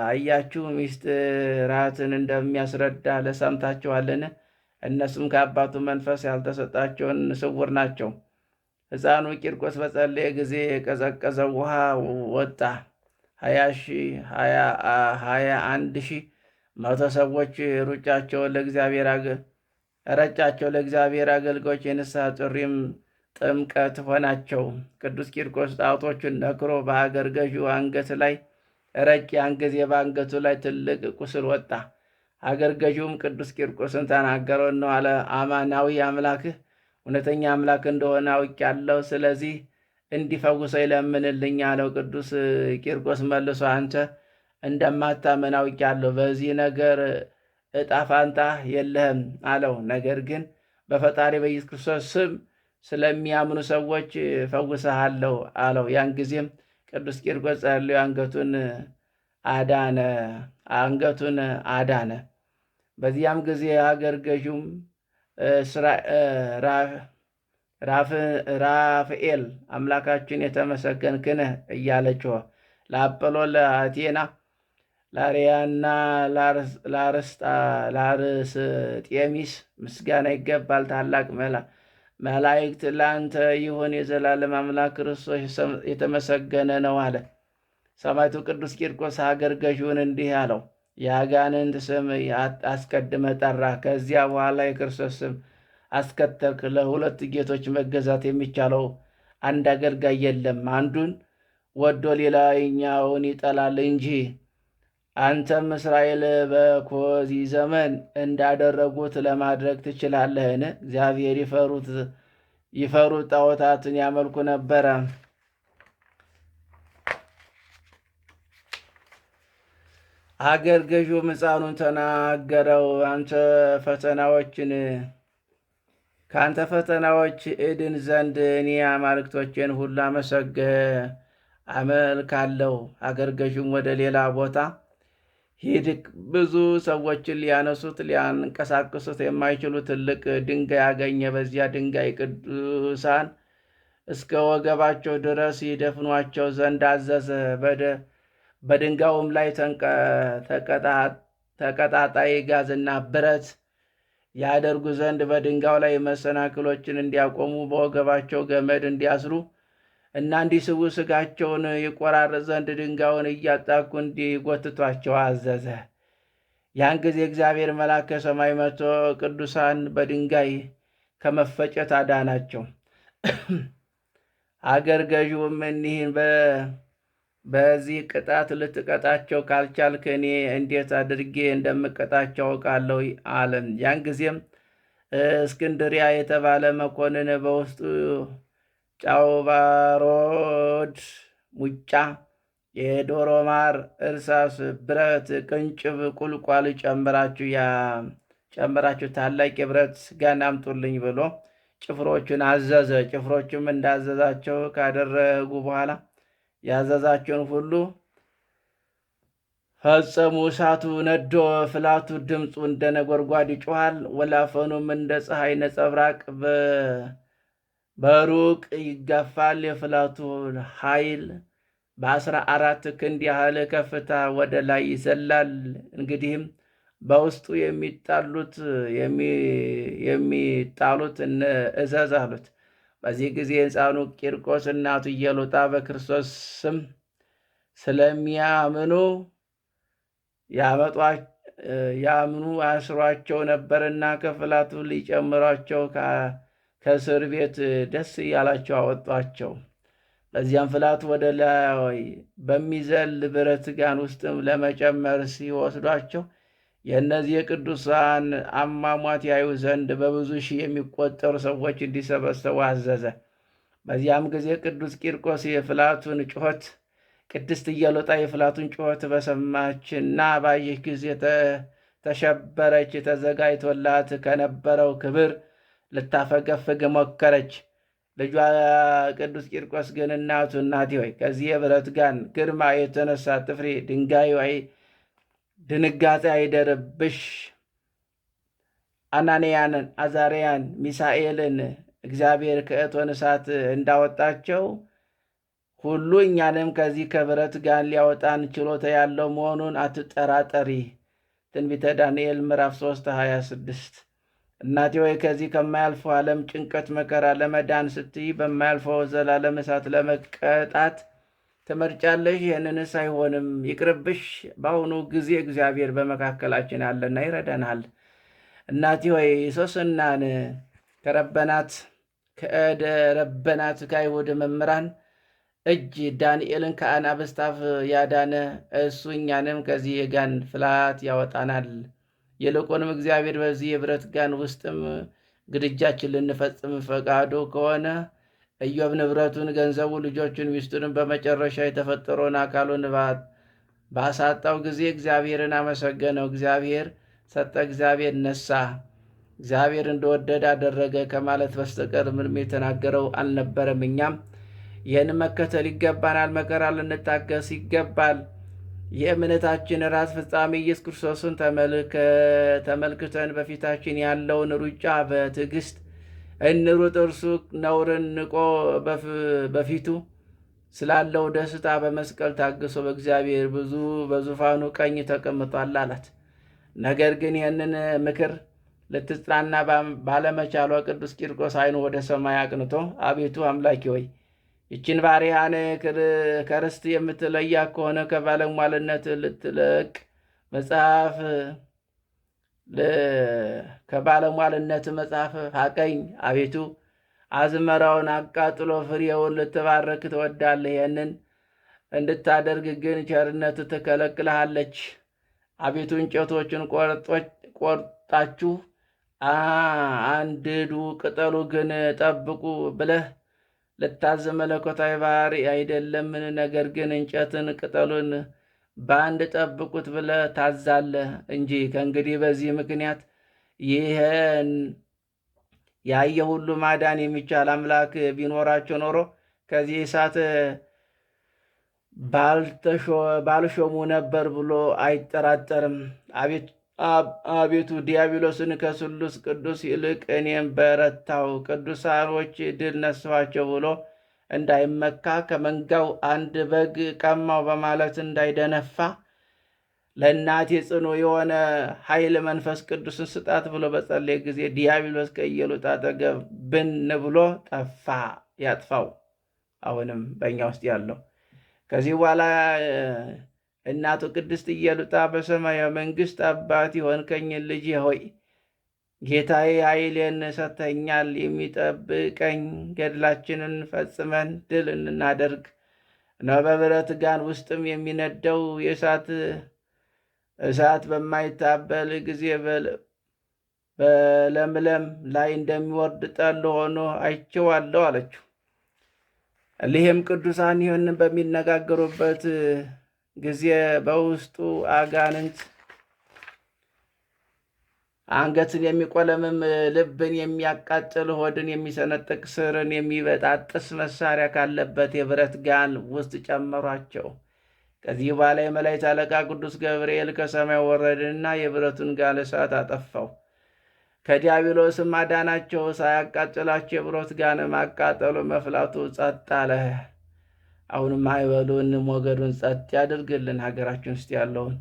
[SPEAKER 1] አያችሁ ምስጢራትን እንደሚያስረዳ ለሰምታችኋልን? እነሱም ከአባቱ መንፈስ ያልተሰጣቸውን ስውር ናቸው። ሕፃኑ ቂርቆስ በጸለየ ጊዜ የቀዘቀዘው ውሃ ወጣ። 21,100 ሰዎች ረጫቸው። ለእግዚአብሔር አገልጋዮች የንስሐ ጥሪም ጥምቀት ሆናቸው። ቅዱስ ቂርቆስ ጣዖቶቹን ነክሮ በአገር ገዢው አንገት ላይ ረጭ። ያን ጊዜ በአንገቱ ላይ ትልቅ ቁስል ወጣ። አገር ገዢውም ቅዱስ ቂርቆስን ተናገረው፣ ነው አለ አማናዊ አምላክህ እውነተኛ አምላክ እንደሆነ አውቄአለሁ። ስለዚህ እንዲፈውሰኝ ለምንልኝ አለው። ቅዱስ ቂርቆስ መልሶ አንተ እንደማታመን አውቄአለሁ። በዚህ ነገር ዕጣ ፋንታ የለህም አለው። ነገር ግን በፈጣሪ በኢየሱስ ክርስቶስ ስም ስለሚያምኑ ሰዎች ፈውሰሃለሁ አለው። ያን ጊዜም ቅዱስ ቂርቆስ ጸልዮ አንገቱን አዳነ። በዚያም ጊዜ አገር ገዥም ራፍኤል አምላካችን የተመሰገንክ ነህ እያለ ጮኸ። ለአጵሎ፣ ለአቴና፣ ለአርያና ለአርስጤሚስ ምስጋና ይገባል። ታላቅ መላእክት ለአንተ ይሁን። የዘላለም አምላክ ክርስቶስ የተመሰገነ ነው አለ። ሰማዕቱ ቅዱስ ቂርቆስ ሀገር ገዢውን እንዲህ አለው፣ የአጋንንት ስም አስቀድመ ጠራ፣ ከዚያ በኋላ የክርስቶስ ስም አስከተልክ። ለሁለት ጌቶች መገዛት የሚቻለው አንድ አገልጋይ የለም። አንዱን ወዶ ሌላኛውን ይጠላል እንጂ። አንተም እስራኤል በኮዚ ዘመን እንዳደረጉት ለማድረግ ትችላለህን? እግዚአብሔር ይፈሩት ጣዖታትን ያመልኩ ነበረ። አገር ገዢውም ሕፃኑን ተናገረው፣ ከአንተ ፈተናዎች እድን ዘንድ እኔ አማልክቶቼን ሁሉ አመልካለሁ። አገር ገዢውም ወደ ሌላ ቦታ ሂድ፣ ብዙ ሰዎችን ሊያንቀሳቅሱት የማይችሉ ትልቅ ድንጋይ አገኘ። በዚያ ድንጋይ ቅዱሳን እስከ ወገባቸው ድረስ ይደፍኗቸው ዘንድ አዘዘ። በድንጋዩም ላይ ተቀጣጣይ ጋዝና ብረት ያደርጉ ዘንድ በድንጋዩ ላይ መሰናክሎችን እንዲያቆሙ በወገባቸው ገመድ እንዲያስሩ እና እንዲስቡ ሥጋቸውን ይቆራረጥ ዘንድ ድንጋዩን እያጣኩ እንዲጎትቷቸው አዘዘ። ያን ጊዜ እግዚአብሔር መልአክ ከሰማይ መጥቶ ቅዱሳን በድንጋይ ከመፈጨት አዳናቸው። አገር ገዥውም እኒህን በዚህ ቅጣት ልትቀጣቸው ካልቻልክ እኔ እንዴት አድርጌ እንደምቀጣቸው አውቃለሁ አለም። ያን ጊዜም እስክንድሪያ የተባለ መኮንን በውስጡ ጫውባሮድ፣ ሙጫ፣ የዶሮ ማር፣ እርሳስ፣ ብረት፣ ቅንጭብ፣ ቁልቋል ጨምራችሁ ታላቅ የብረት ጋን አምጡልኝ ብሎ ጭፍሮቹን አዘዘ። ጭፍሮቹም እንዳዘዛቸው ካደረጉ በኋላ ያዘዛቸውን ሁሉ ፈጸሙ። እሳቱ ነዶ፣ ፍላቱ ድምፁ እንደ ነጎድጓድ ይጮኻል፣ ወላፈኑም እንደ ፀሐይ ነጸብራቅ በሩቅ ይጋፋል። የፍላቱ ኃይል በ14 ክንድ ያህል ከፍታ ወደ ላይ ይዘላል። እንግዲህም በውስጡ የሚጣሉት እዘዝ አሉት። በዚህ ጊዜ ሕፃኑ ቂርቆስ እናቱ ኢየሉጣ በክርስቶስ ስም ስለሚያምኑ ያምኑ አስሯቸው ነበርና ከፍላቱ ሊጨምሯቸው ከእስር ቤት ደስ እያላቸው አወጧቸው። በዚያም ፍላቱ ወደ ላይ በሚዘል ብረት ጋን ውስጥም ለመጨመር ሲወስዷቸው የእነዚህ የቅዱሳን አሟሟት ያዩ ዘንድ በብዙ ሺህ የሚቆጠሩ ሰዎች እንዲሰበሰቡ አዘዘ። በዚያም ጊዜ ቅዱስ ቂርቆስ የፍላቱን ጩኸት ቅድስት ኢየሉጣ የፍላቱን ጩኸት በሰማችና ባየች ጊዜ ተሸበረች። ተዘጋጅቶላት ከነበረው ክብር ልታፈገፍግ ሞከረች። ልጇ ቅዱስ ቂርቆስ ግን እናቴ ሆይ ከዚህ የብረት ጋን ግርማ የተነሳ አትፍሪ፣ ድንጋጤ አይደርብሽ። አናንያን፣ አዛርያን፣ ሚሳኤልን እግዚአብሔር ከእቶን እሳት እንዳወጣቸው ሁሉ እኛንም ከዚህ ከብረት ጋን ሊያወጣን ችሎታ ያለው መሆኑን አትጠራጠሪ። ትንቢተ ዳንኤል ምዕራፍ 3:26። እናቴ ሆይ ከዚህ ከማያልፈው ዓለም ጭንቀት መከራ ለመዳን ስትይ በማያልፈው ዘላለም እሳት ለመቀጣት ትመርጫለሽ? ይህንንስ አይሆንም፣ ይቅርብሽ። በአሁኑ ጊዜ እግዚአብሔር በመካከላችን አለና ይረዳናል። እናቴ ሆይ ሶስናን ከእደ ረበናት ከአይሁድ መምህራን እጅ ዳንኤልን ከአናብስት አፍ ያዳነ እሱ እኛንም ከዚህ የጋን ፍላት ያወጣናል። ይልቁንም እግዚአብሔር በዚህ የብረት ጋን ውስጥም ግድጃችን ልንፈጽም ፈቃዱ ከሆነ ኢዮብ ንብረቱን፣ ገንዘቡ፣ ልጆቹን፣ ሚስቱንም በመጨረሻ የተፈጠረውን አካሉን ባሳጣው ጊዜ እግዚአብሔርን አመሰገነው። እግዚአብሔር ሰጠ፣ እግዚአብሔር ነሳ፣ እግዚአብሔር እንደወደደ አደረገ ከማለት በስተቀር ምንም የተናገረው አልነበረም። እኛም ይህን መከተል ይገባናል። መከራ ልንታገስ ይገባል። የእምነታችን ራስ ፍጻሜ ኢየሱስ ክርስቶስን ተመልክተን በፊታችን ያለውን ሩጫ በትዕግስት እንሩጥ። እርሱ ነውርን ንቆ በፊቱ ስላለው ደስታ በመስቀል ታግሶ በእግዚአብሔር በዙፋኑ ቀኝ ተቀምጧል አላት። ነገር ግን ይህንን ምክር ልትጽናና ባለመቻሏ ቅዱስ ቂርቆስ ዓይኑ ወደ ሰማይ አቅንቶ አቤቱ አምላኬ ሆይ ይችን ባሪያህን ከርስት የምትለያ ከሆነ ከባለሟልነት ልትለቅ ከባለሟልነት መጽሐፍ ፋቀኝ። አቤቱ አዝመራውን አቃጥሎ ፍሬውን ልትባረክ ትወዳለህ። ይህንን እንድታደርግ ግን ቸርነት ትከለክልሃለች። አቤቱ እንጨቶችን ቆርጣችሁ አንድዱ፣ ቅጠሉ ግን ጠብቁ ብለህ ልታዝ መለኮታዊ ባህሪ አይደለምን? ነገር ግን እንጨትን ቅጠሉን በአንድ ጠብቁት ብለህ ታዛለህ እንጂ። ከእንግዲህ በዚህ ምክንያት ይህን ያየ ሁሉ ማዳን የሚቻል አምላክ ቢኖራቸው ኖሮ ከዚህ እሳት ባልሾሙ ነበር ብሎ አይጠራጠርም። አቤቱ ዲያብሎስን ከስሉስ ቅዱስ ይልቅ እኔም በረታው፣ ቅዱሳኖች ድል ነሳኋቸው ብሎ እንዳይመካ፣ ከመንጋው አንድ በግ ቀማው በማለት እንዳይደነፋ፣ ለእናቴ ጽኑ የሆነ ኃይል መንፈስ ቅዱስን ስጣት ብሎ በጸለየ ጊዜ ዲያብሎስ ከኢየሉጣ አጠገብ ብን ብሎ ጠፋ። ያጥፋው። አሁንም በእኛ ውስጥ ያለው። ከዚህ በኋላ እናቱ ቅድስት ኢየሉጣ በሰማያዊ መንግሥት አባት የሆንከኝ ልጄ ሆይ ጌታዬ ኃይሌን ሰጥተኸኛል። የሚጠብቀኝ ገድላችንን ፈጽመን ድል እናደርግ ነው። በብረት ጋን ውስጥም የሚነደው እሳት በማይታበል ጊዜ በለምለም ላይ እንደሚወርድ ጠል ሆኖ አይቼዋለሁ አለችው። እሊህም ቅዱሳን ይህን በሚነጋገሩበት ጊዜ በውስጡ አጋንንት አንገትን የሚቆለምም ልብን የሚያቃጥል ሆድን የሚሰነጥቅ ስርን የሚበጣጥስ መሳሪያ ካለበት የብረት ጋን ውስጥ ጨመሯቸው። ከዚህ በኋላ የመላእክት አለቃ ቅዱስ ገብርኤል ከሰማይ ወረድና የብረቱን ጋን እሳት አጠፋው፣ ከዲያብሎስም አዳናቸው። ሳያቃጥላቸው የብረት ጋን ማቃጠሉ መፍላቱ ጸጥ አለ። አሁንም ማዕበሉን ሞገዱን ጸጥ ያድርግልን። ሀገራችን ውስጥ ያለውን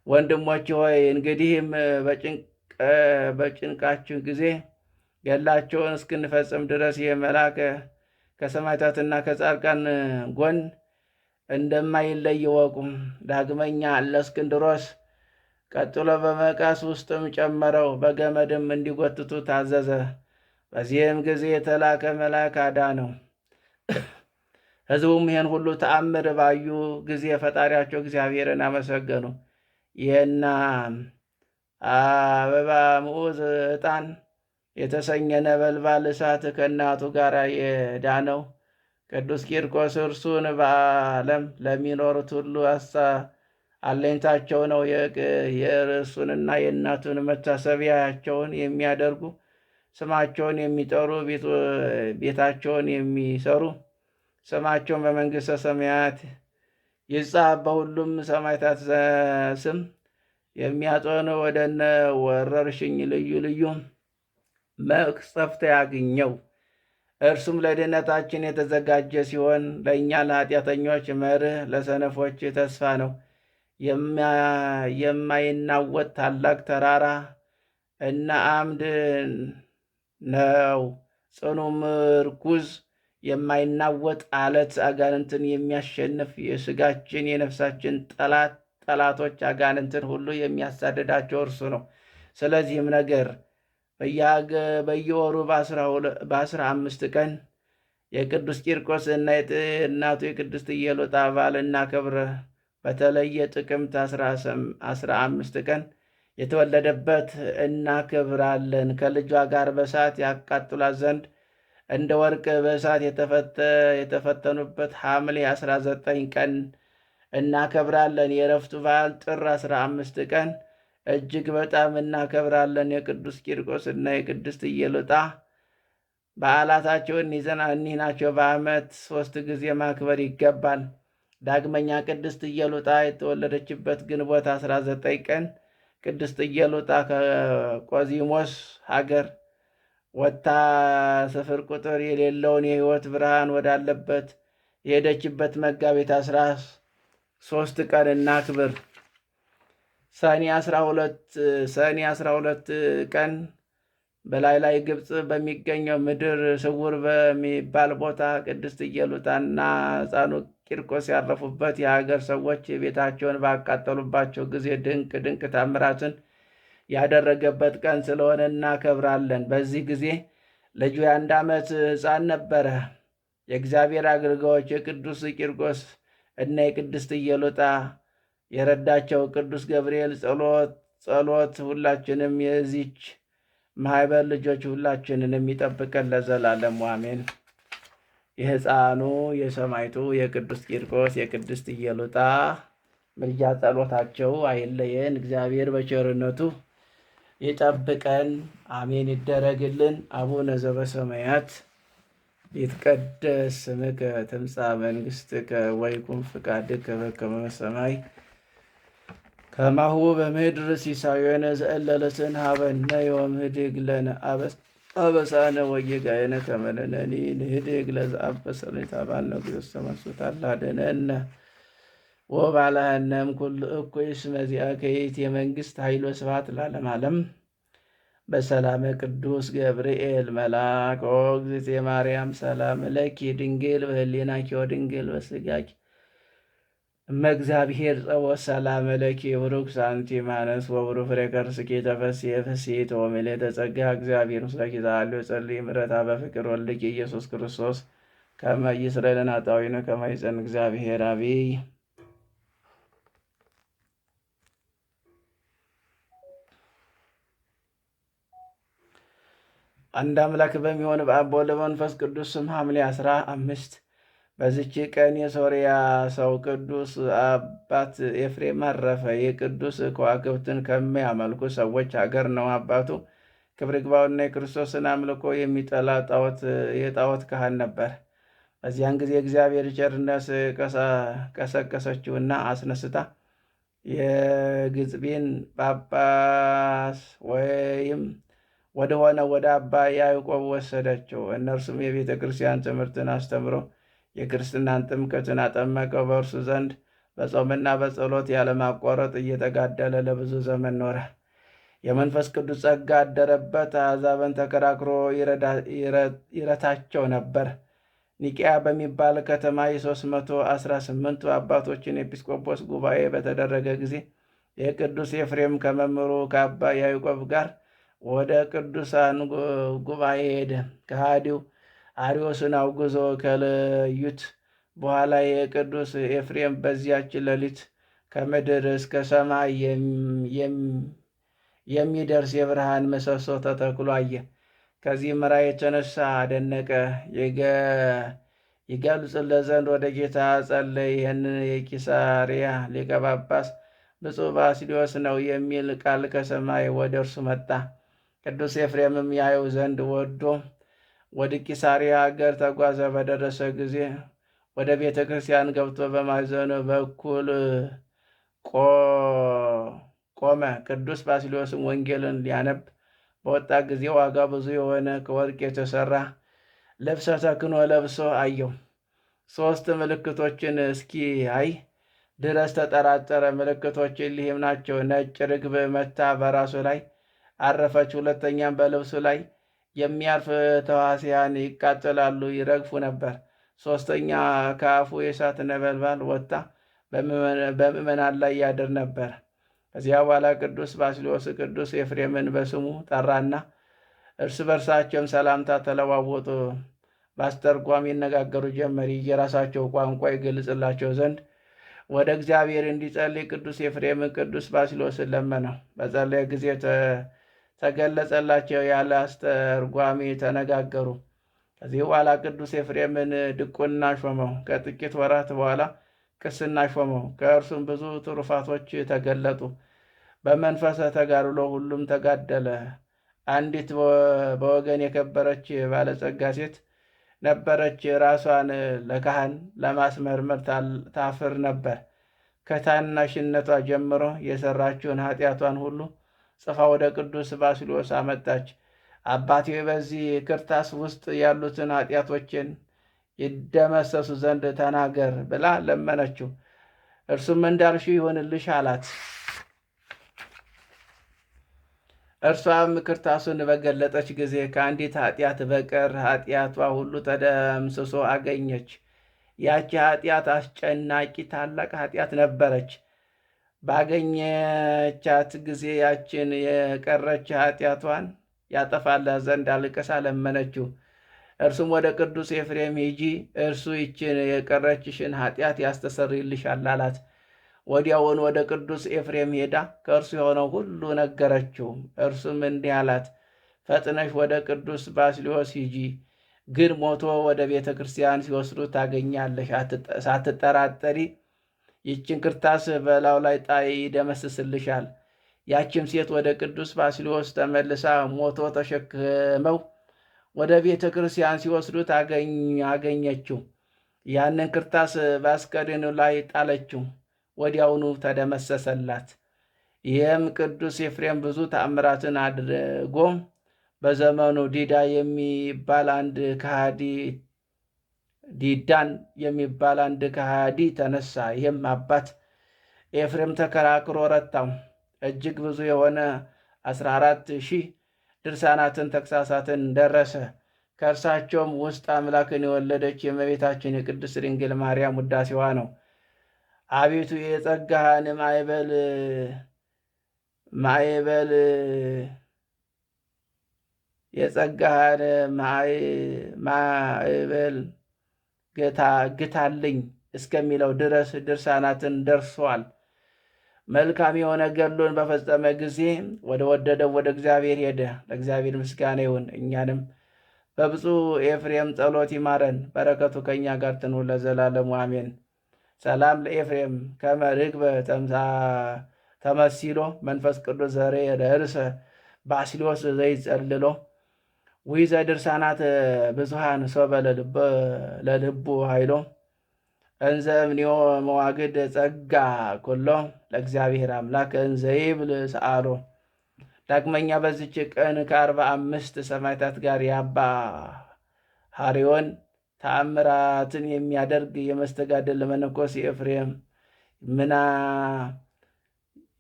[SPEAKER 1] ወንድሞች ሆይ እንግዲህም በጭንቃችሁ ጊዜ ገድላቸውን እስክንፈጽም ድረስ ይህ መልአክ ከሰማዕታትና ከጻድቃን ጎን እንደማይለይ እወቁ። ዳግመኛ ለእስክንድሮስ ቀጥሎ በመቃስ ውስጥም ጨመረው፣ በገመድም እንዲጎትቱ ታዘዘ። በዚህም ጊዜ የተላከ መልአክ አዳነው። ሕዝቡም ይህን ሁሉ ተአምር ባዩ ጊዜ ፈጣሪያቸው እግዚአብሔርን አመሰገኑ። ይህና አበባ ምዑዝ ዕጣን የተሰኘ ነበልባል እሳት ከእናቱ ጋር የዳነው ቅዱስ ቂርቆስ እርሱን በዓለም ለሚኖሩት ሁሉ አለኝታቸው ነው። የእርሱንና የእናቱን መታሰቢያቸውን የሚያደርጉ ስማቸውን የሚጠሩ ቤታቸውን የሚሰሩ ስማቸውን በመንግሥተ ሰማያት ይጻፍ። በሁሉም ሰማዕታት ስም የሚያጸኑ ወደነ ወረርሽኝ ልዩ ልዩ መቅሰፍት ያግኘው። እርሱም ለድኅነታችን የተዘጋጀ ሲሆን ለእኛ ለኃጢአተኞች መርህ፣ ለሰነፎች ተስፋ ነው። የማይናወጥ ታላቅ ተራራ እና አምድ ነው። ጽኑ ምርኩዝ የማይናወጥ አለት፣ አጋንንትን የሚያሸንፍ የሥጋችን የነፍሳችን ጠላቶች አጋንንትን ሁሉ የሚያሳድዳቸው እርሱ ነው። ስለዚህም ነገር በየወሩ በ15 ቀን የቅዱስ ቂርቆስ እና የእናቱ የቅድስት ኢየሉጣ በዓል እናከብር። በተለየ ጥቅምት 15 ቀን የተወለደበት እናከብራለን። ከልጇ ጋር በእሳት ያቃጥሏት ዘንድ እንደ ወርቅ በእሳት የተፈተኑበት ሐምሌ 19 ቀን እናከብራለን። የዕረፍቱ በዓል ጥር 15 ቀን እጅግ በጣም እናከብራለን። የቅዱስ ቂርቆስ እና የቅድስት ኢየሉጣ በዓላታቸውን ይዘን እኒህ ናቸው። በዓመት 3 ጊዜ ማክበር ይገባል። ዳግመኛ ቅድስት ኢየሉጣ የተወለደችበት ግንቦት 19 ቀን ቅድስት ኢየሉጣ ከቆዚሞስ ሀገር ወጥታ ስፍር ቁጥር የሌለውን የሕይወት ብርሃን ወዳለበት የሄደችበት መጋቢት 13 ቀን እናክብር። ሰኔ 12 ቀን በላይ ግብፅ በሚገኘው ምድር ስውር በሚባል ቦታ ቅድስት ኢየሉጣና ሕፃኑ ቂርቆስ ያረፉበት የሀገር ሰዎች ቤታቸውን ባቃጠሉባቸው ጊዜ ድንቅ ድንቅ ታምራትን ያደረገበት ቀን ስለሆነ እናከብራለን። በዚህ ጊዜ ልጁ የ1 ዓመት ሕፃን ነበረ። የእግዚአብሔር አገልጋዮች የቅዱስ ቂርቆስ እና የቅድስት ኢየሉጣ የረዳቸው ቅዱስ ገብርኤል ጸሎት ሁላችንም የዚች ማኅበር ልጆች ሁላችንን የሚጠብቀን ለዘላለሙ አሜን። የሕፃኑ የሰማዕቱ የቅዱስ ቂርቆስ የቅድስት ኢየሉጣ ምልጃ ጸሎታቸው አይለየን። እግዚአብሔር በቸርነቱ ይጠብቀን። አሜን ይደረግልን። አቡነ ዘበሰማያት ይትቀደስ ስምከ ትምጻእ መንግሥትከ ወይኩን ፈቃድከ በከመ በሰማይ ከማሁ በምድር ሲሳየነ ዘእለለትን ሀበነ ዮም ህድግ ለነ አበሳነ ወጌጋየነ ከመ ንሕነኒ ንህድግ ለዘአበሰ ለታባልነ ክርስቶስ መንሱት አላደነነ ወባልሐነም ኩሉ እኩይ እስመ ዚአከ ይእቲ የመንግሥት ኃይል ወስብሐት ለዓለመ ዓለም። በሰላመ ቅዱስ ገብርኤል መልአክ ኦ እግዝእትየ ማርያም ሰላም ለኪ ድንግል በህሊናኪ ወድንግል በስጋኪ እመ እግዚአብሔር ጸወት ሰላም ለኪ ብሩክ ሳንቲ ማነስ ወብሩክ ፍሬ ከርስኪ ተፈሥሒ ፍሥሕት ወምልዕተ ጸጋ እግዚአብሔር ምስለኪ ዘሃልዮ ጸልይ ምሕረታ በፍቅር ወልድኪ ኢየሱስ ክርስቶስ ከመ ይስረይ ለነ ኃጣውኢነ ከመ ይጼን እግዚአብሔር አብይ። አንድ አምላክ በሚሆን በአብ ወወልድ በመንፈስ ቅዱስ ስም ሐምሌ 15 በዚች ቀን የሶርያ ሰው ቅዱስ አባት ኤፍሬም አረፈ። የቅዱስ ከዋክብትን ከሚያመልኩ ሰዎች ሀገር ነው። አባቱ ክብር ይግባውና የክርስቶስን አምልኮ የሚጠላ የጣዖት ካህን ነበር። በዚያን ጊዜ እግዚአብሔር ቸርነት ቀሰቀሰችውና አስነስታ የግጽቢን ጳጳስ ወይም ወደሆነ ወደ አባ ያዕቆብ ወሰደችው። እነርሱም የቤተ ክርስቲያን ትምህርትን አስተምሮ የክርስትናን ጥምቀትን አጠመቀው። በእርሱ ዘንድ በጾምና በጸሎት ያለማቋረጥ እየተጋደለ ለብዙ ዘመን ኖረ። የመንፈስ ቅዱስ ጸጋ አደረበት። አሕዛብን ተከራክሮ ይረታቸው ነበር። ኒቅያ በሚባል ከተማ የ318ቱ አባቶችን ኤጲስቆጶስ ጉባኤ በተደረገ ጊዜ የቅዱስ ኤፍሬም ከመምህሩ ከአባ ያዕቆብ ጋር ወደ ቅዱሳን ጉባኤ ሄደ። ከሃዲው አርዮስን አውግዞ ከለዩት በኋላ የቅዱስ ኤፍሬም በዚያች ሌሊት ከምድር እስከ ሰማይ የሚደርስ የብርሃን ምሰሶ ተተክሎ አየ። ከዚህም ራእይ የተነሳ አደነቀ። ይገልጽለት ዘንድ ወደ ጌታ ጸለየ። ይህንን የቂሳርያ ሊቀ ጳጳስ ብፁዕ ባስልዮስ ነው የሚል ቃል ከሰማይ ወደ እርሱ መጣ። ቅዱስ ኤፍሬምም ያየው ዘንድ ወዶ ወደ ቂሳርያ አገር ተጓዘ። በደረሰ ጊዜ ወደ ቤተ ክርስቲያን ገብቶ በማዕዘኑ በኩል ቆመ። ቅዱስ ባስልዮስም ወንጌልን ሊያነብ በወጣ ጊዜ ዋጋ ብዙ የሆነ ከወርቅ የተሰራ ልብሰ ተክህኖ ለብሶ አየው። 3 ምልክቶችን እስኪያይ ድረስ ተጠራጠረ። ምልክቶች እሊህም ናቸው። ነጭ ርግብ መታ በራሱ ላይ አረፈች። ሁለተኛም በልብሱ ላይ የሚያልፍ ተዋሲያን ይቃጠላሉ፣ ይረግፉ ነበር። 3ኛ ከአፉ የእሳት ነበልባል ወጥታ በምዕመናን ላይ ያድር ነበር። ከዚያ በኋላ ቅዱስ ባስልዮስ ቅዱስ ኤፍሬምን በስሙ ጠራና እርስ በርሳቸውም ሰላምታ ተለዋወጡ። በአስተርጓሚ ይነጋገሩ ጀመር። የራሳቸው ቋንቋ ይገልጽላቸው ዘንድ ወደ እግዚአብሔር እንዲጸልይ ቅዱስ ኤፍሬምን ቅዱስ ባስልዮስን ለመነው። በጸለየ ጊዜ ተገለጸላቸው። ያለ አስተርጓሚ ተነጋገሩ። ከዚህ በኋላ ቅዱስ ኤፍሬምን ድቁና ሾመው። ከጥቂት ወራት በኋላ ቅስና ሾመው። ከእርሱም ብዙ ትሩፋቶች ተገለጡ። በመንፈሰ ተጋድሎ ሁሉም ተጋደለ። አንዲት በወገን የከበረች ባለጸጋ ሴት ነበረች። ራሷን ለካህን ለማስመርመር ታፍር ነበር። ከታናሽነቷ ጀምሮ የሰራችውን ኃጢአቷን ሁሉ ጽፋ ወደ ቅዱስ ባስልዮስ አመጣች። አባቴ በዚህ ክርታስ ውስጥ ያሉትን ኃጢአቶችን ይደመሰሱ ዘንድ ተናገር ብላ ለመነችው። እርሱም እንዳልሽው ይሆንልሽ አላት። እርሷም ክርታሱን በገለጠች ጊዜ ከአንዲት ኃጢአት በቀር ኃጢአቷ ሁሉ ተደምስሶ አገኘች። ያቺ ኃጢአት አስጨናቂ ታላቅ ኃጢአት ነበረች። ባገኘቻት ጊዜ ያችን የቀረች ኃጢአቷን ያጠፋላት ዘንድ አልቅሳ ለመነችው። እርሱም ወደ ቅዱስ ኤፍሬም ሂጂ፣ እርሱ ይችን የቀረችሽን ኃጢአት ያስተሰርይልሻል አላት። ወዲያውን ወደ ቅዱስ ኤፍሬም ሄዳ ከእርሱ የሆነው ሁሉ ነገረችው። እርሱም እንዲህ አላት፣ ፈጥነሽ ወደ ቅዱስ ባስልዮስ ሂጂ፣ ግን ሞቶ ወደ ቤተ ክርስቲያን ሲወስዱ ታገኛለሽ። ሳትጠራጠሪ ይችን ክርታስ በላዩ ላይ ጣይ፣ ይደመስስልሻል። ያችም ሴት ወደ ቅዱስ ባስልዮስ ተመልሳ ሞቶ ተሸክመው ወደ ቤተ ክርስቲያን ሲወስዱት አገኘችው። ያንን ክርታስ በአስከሬኑ ላይ ጣለችው። ወዲያውኑ ተደመሰሰላት። ይህም ቅዱስ ኤፍሬም ብዙ ተአምራትን አድርጎ በዘመኑ ዲዳን የሚባል አንድ ከሃዲ ተነሳ። ይህም አባት ኤፍሬም ተከራክሮ ረታው። እጅግ ብዙ የሆነ 14,000 ድርሳናትን ተግሳጻትን ደረሰ። ከእርሳቸውም ውስጥ አምላክን የወለደች የእመቤታችን የቅድስት ድንግል ማርያም ውዳሴዋ ነው። አቤቱ የጸጋህን ማዕበል ግታልኝ እስከሚለው ድረስ ድርሳናትን ደርሷል። መልካም የሆነ ገድሉን በፈጸመ ጊዜ ወደ ወደደው ወደ እግዚአብሔር ሄደ። ለእግዚአብሔር ምስጋና ይሁን። እኛንም በብፁዕ ኤፍሬም ጸሎት ይማረን፣ በረከቱ ከእኛ ጋር ትኑር ለዘላለሙ አሜን። ሰላም ለኤፍሬም ከመ ርግበ ተመሲሎ መንፈስ ቅዱስ ዘሬ ርእሰ ባስልዮስ ዘይጸልሎ ውይዘ ድርሳናት ብዙሃን ሶበ ለልቡ ኃይሎ እንዘ እምኔዮ መዋግድ ጸጋ ኩሎ ለእግዚአብሔር አምላክ እንዘ ይብል ሰአሎ። ዳግመኛ በዚች ቀን ከ45 ሰማዕታት ጋር የአባ ሐሪዮን ተአምራትን የሚያደርግ የመስተጋድል መነኮስ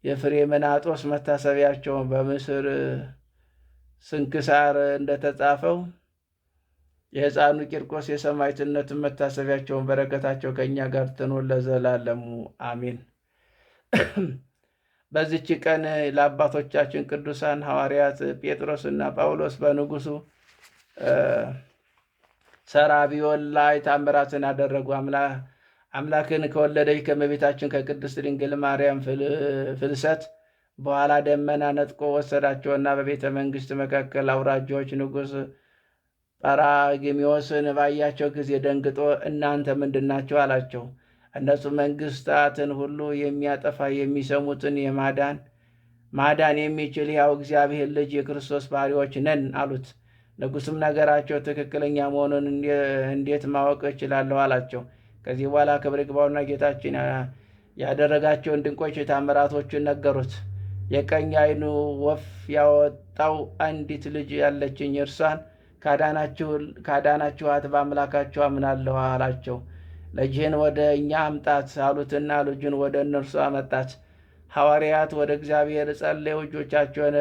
[SPEAKER 1] የፍሬምናጦስ መታሰቢያቸው በምስር ስንክሳር እንደተጻፈው የሕፃኑ ቂርቆስ የሰማዕትነትን መታሰቢያቸውን በረከታቸው ከእኛ ጋር ትኑር ለዘላለሙ አሜን። በዚች ቀን ለአባቶቻችን ቅዱሳን ሐዋርያት ጴጥሮስና ጳውሎስ በንጉሡ ሰራቢዮን ላይ ታምራትን አደረጉ። አምላክን ከወለደች ከእመቤታችን ከቅድስት ድንግል ማርያም ፍልሰት በኋላ ደመና ነጥቆ ወሰዳቸውና በቤተ መንግሥት መካከል አውራጃዎች ንጉሥ ጰራግሚዎስን ባያቸው ጊዜ ደንግጦ እናንተ ምንድናቸው አላቸው። እነሱ መንግሥታትን ሁሉ የሚያጠፋ የሚሰሙትን ማዳን የሚችል ሕያው እግዚአብሔር ልጅ የክርስቶስ ባሪያዎች ነን አሉት። ንጉሥም ነገራቸው ትክክለኛ መሆኑን እንዴት ማወቅ እችላለሁ አላቸው። ከዚህ በኋላ ክብር ይግባውና ጌታችን ያደረጋቸውን ድንቆች ታምራቶችን ነገሩት። የቀኝ ዓይኑ ወፍ ያወጣው አንዲት ልጅ ያለችኝ እርሷን ካዳናችኋት በአምላካችሁ አምናለሁ አላቸው። ልጅህን ወደ እኛ አምጣት አሉትና ልጁን ወደ እነርሱ አመጣት። ሐዋርያት ወደ እግዚአብሔር ጸለዩ፣ እጆቻቸውን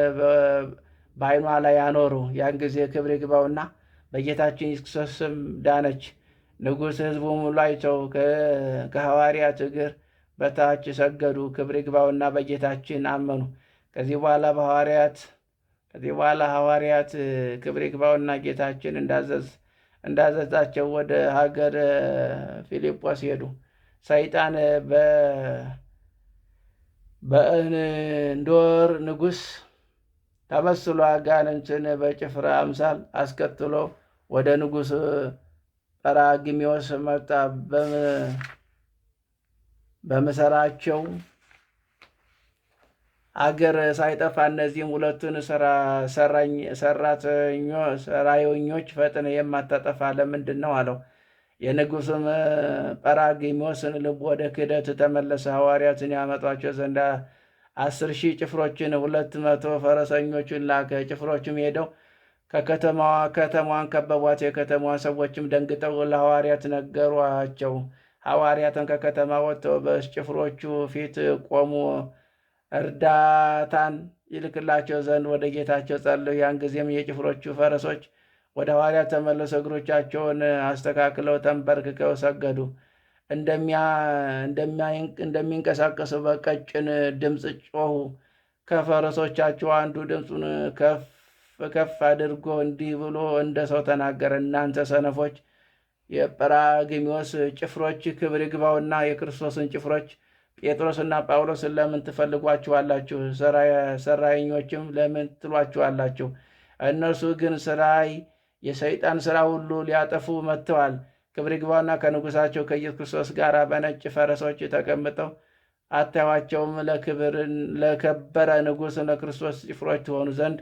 [SPEAKER 1] በዓይኗ ላይ አኖሩ። ያን ጊዜ ክብር ይግባውና በጌታችን ኢየሱስ ክርስቶስ ስም ዳነች። ንጉሥ ሕዝቡም ሁሉ አይተው ከሐዋርያት እግር በታች ሰገዱ። ክብር ይግባውና በጌታችን አመኑ። ከዚህ በኋላ ሐዋርያት ክብር ይግባውና ጌታችን እንዳዘዛቸው ወደ ሀገር ፊልጶስ ሄዱ። ሰይጣን በእንዶር ንጉሥ ተመስሎ አጋንንትን በጭፍራ አምሳል አስከትሎ ወደ ንጉሥ ጰራግሚዎስ መጣ። በምሰራቸው አገር ሳይጠፋ እነዚህም ሁለቱን ሰራዮኞች ፈጥነ የማታጠፋ ለምንድን ነው አለው። የንጉሥም ጰራግሚዎስን ልብ ወደ ክህደት ተመለሰ። ሐዋርያትን ያመጧቸው ዘንድ 10,000 ጭፍሮችን 200 ፈረሰኞችን ላከ። ጭፍሮችም ሄደው ከተማዋን ከበቧት። የከተማዋ ሰዎችም ደንግጠው ለሐዋርያት ነገሯቸው። ሐዋርያትን ከከተማ ወጥተው በጭፍሮቹ ፊት ቆሙ። እርዳታን ይልክላቸው ዘንድ ወደ ጌታቸው ጸለዩ። ያን ጊዜም የጭፍሮቹ ፈረሶች ወደ ሐዋርያት ተመልሰው እግሮቻቸውን አስተካክለው ተንበርክከው ሰገዱ። እንደሚንቀሳቀሱ በቀጭን ድምፅ ጮኹ። ከፈረሶቻቸው አንዱ ድምፁን ከፍ አድርጎ እንዲህ ብሎ እንደ ሰው ተናገረ። እናንተ ሰነፎች የጰራግሚዎስ ጭፍሮች፣ ክብር ይግባውና የክርስቶስን ጭፍሮች ጴጥሮስና ጳውሎስን ለምን ትፈልጓችኋላችሁ? ሰራየኞችም ለምን ትሏችኋላችሁ? እነርሱ ግን የሰይጣን ሥራ ሁሉ ሊያጠፉ መጥተዋል። ክብር ይግባውና ከንጉሣቸው ከኢየሱስ ክርስቶስ ጋር በነጭ ፈረሶች ተቀምጠው አታዩአቸውም? ለከበረ ንጉሥ ለክርስቶስ ጭፍሮች ትሆኑ ዘንድ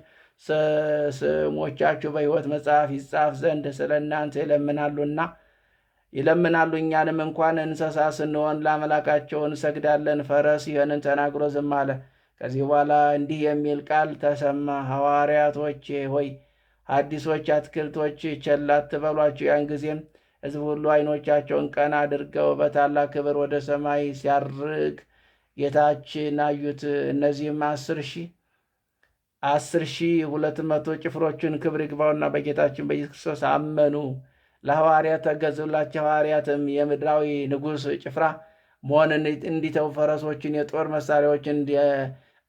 [SPEAKER 1] ስሞቻችሁ በሕይወት መጽሐፍ ይጻፍ ዘንድ ስለ እናንተ ይለምናሉ። እኛንም እንኳን እንስሳ ስንሆን ለአምላካቸው እንሰግዳለን። ፈረስ ይህንን ተናግሮ ዝም አለ። ከዚህ በኋላ እንዲህ የሚል ቃል ተሰማ። ሐዋርያቶቼ ሆይ አዲሶች አትክልቶች ቸል አትበሏቸው። ያን ጊዜም ሕዝብ ሁሉ ዓይኖቻቸውን ቀና አድርገው በታላቅ ክብር ወደ ሰማይ ሲያርግ ጌታችን አዩት። እነዚህም 10,200 ጭፍሮችን ክብር ይግባውና በጌታችን በኢየሱስ ክርስቶስ አመኑ። ለሐዋርያት ተገዙላቸው። ሐዋርያትም የምድራዊ ንጉሥ ጭፍራ መሆንን እንዲተው ፈረሶችን፣ የጦር መሳሪያዎችን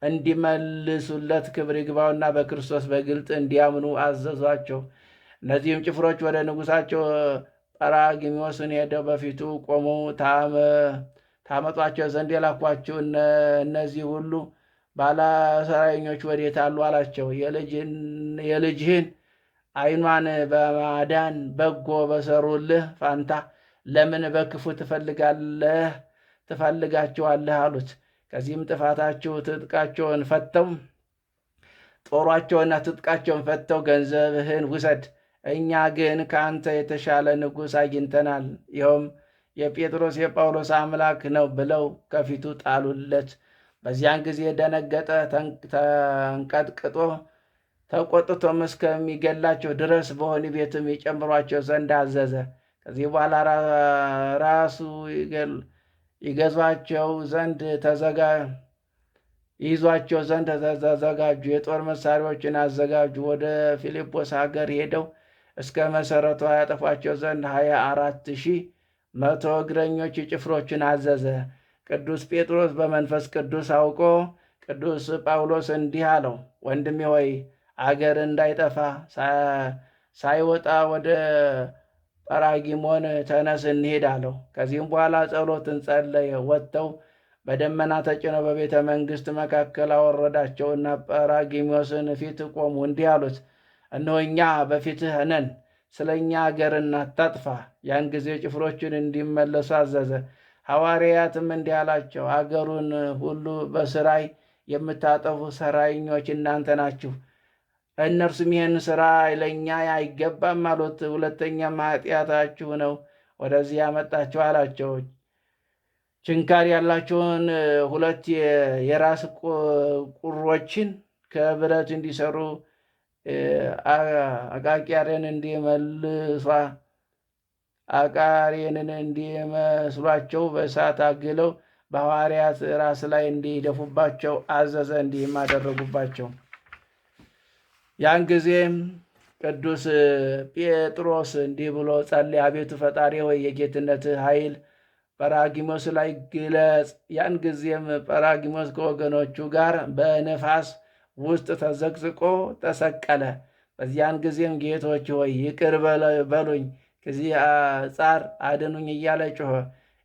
[SPEAKER 1] እንዲመልሱለት ክብር ይግባውና በክርስቶስ በግልጥ እንዲያምኑ አዘዟቸው። እነዚህም ጭፍሮች ወደ ንጉሣቸው ጰራቅሊጦስን ሄደው በፊቱ ቆመው ታመጧቸው ዘንድ የላኳችሁ እነዚህ ሁሉ ባለሰራዊኞች ወዴት አሉ አላቸው። የልጅህን ዓይኗን በማዳን በጎ በሰሩልህ ፋንታ ለምን በክፉ ትፈልጋቸዋለህ አሉት። ከዚህም ጥፋታችሁ ትጥቃቸውን ፈተው ጦሯቸውና ትጥቃቸውን ፈተው ገንዘብህን ውሰድ፣ እኛ ግን ከአንተ የተሻለ ንጉሥ አግኝተናል፣ ይኸውም የጴጥሮስ የጳውሎስ አምላክ ነው ብለው ከፊቱ ጣሉለት። በዚያን ጊዜ ደነገጠ፣ ተንቀጥቅጦ ተቆጥቶም እስከሚገላቸው ድረስ በወህኒ ቤትም ይጨምሯቸው ዘንድ አዘዘ። ከዚህ በኋላ ራሱ ይዟቸው ዘንድ ተዘጋጁ። የጦር መሳሪያዎችን አዘጋጁ። ወደ ፊልጶስ ሀገር ሄደው እስከ መሠረቷ ያጠፏቸው ዘንድ 24,100 እግረኞች ጭፍሮችን አዘዘ። ቅዱስ ጴጥሮስ በመንፈስ ቅዱስ አውቆ ቅዱስ ጳውሎስ እንዲህ አለው፣ ወንድሜ ሆይ አገር እንዳይጠፋ ሳይወጣ ወደ ጰራቅሊጦን ተነስ እንሂድ አለው። ከዚህም በኋላ ጸሎትን ጸለየ። ወጥተው በደመና ተጭነው በቤተ መንግሥት መካከል አወረዳቸውና ጰራቅሊጦስን ፊት ቆሙ። እንዲህ አሉት፣ እነሆ እኛ በፊትህ ነን፣ ስለ እኛ አገርን አታጥፋ። ያን ጊዜ ጭፍሮችን እንዲመለሱ አዘዘ። ሐዋርያትም እንዲህ አላቸው፣ አገሩን ሁሉ በስራይ የምታጠፉ ሰራይኞች እናንተ ናችሁ። እነርሱም ይህን ሥራ ለእኛ አይገባም አሉት። ሁለተኛም ኃጢአታችሁ ነው ወደዚህ ያመጣችሁ አላቸው። ችንካር ያላቸውን 2 የራስ ቁሮችን ከብረት እንዲሰሩ አቃሬንን እንዲመስሏቸው በእሳት አግለው በሐዋርያት ራስ ላይ እንዲደፉባቸው አዘዘ። እንዲህም አደረጉባቸው። ያን ጊዜም ቅዱስ ጴጥሮስ እንዲህ ብሎ ጸለየ፣ አቤቱ ፈጣሪ ሆይ የጌትነትህ ኃይል ጰራቅሊጦስ ላይ ግለጽ። ያን ጊዜም ጰራቅሊጦስ ከወገኖቹ ጋር በነፋስ ውስጥ ተዘቅዝቆ ተሰቀለ። በዚያን ጊዜም ጌቶች ሆይ ይቅር በሉኝ፣ ከዚህ ጻር አድኑኝ እያለ ጮኸ።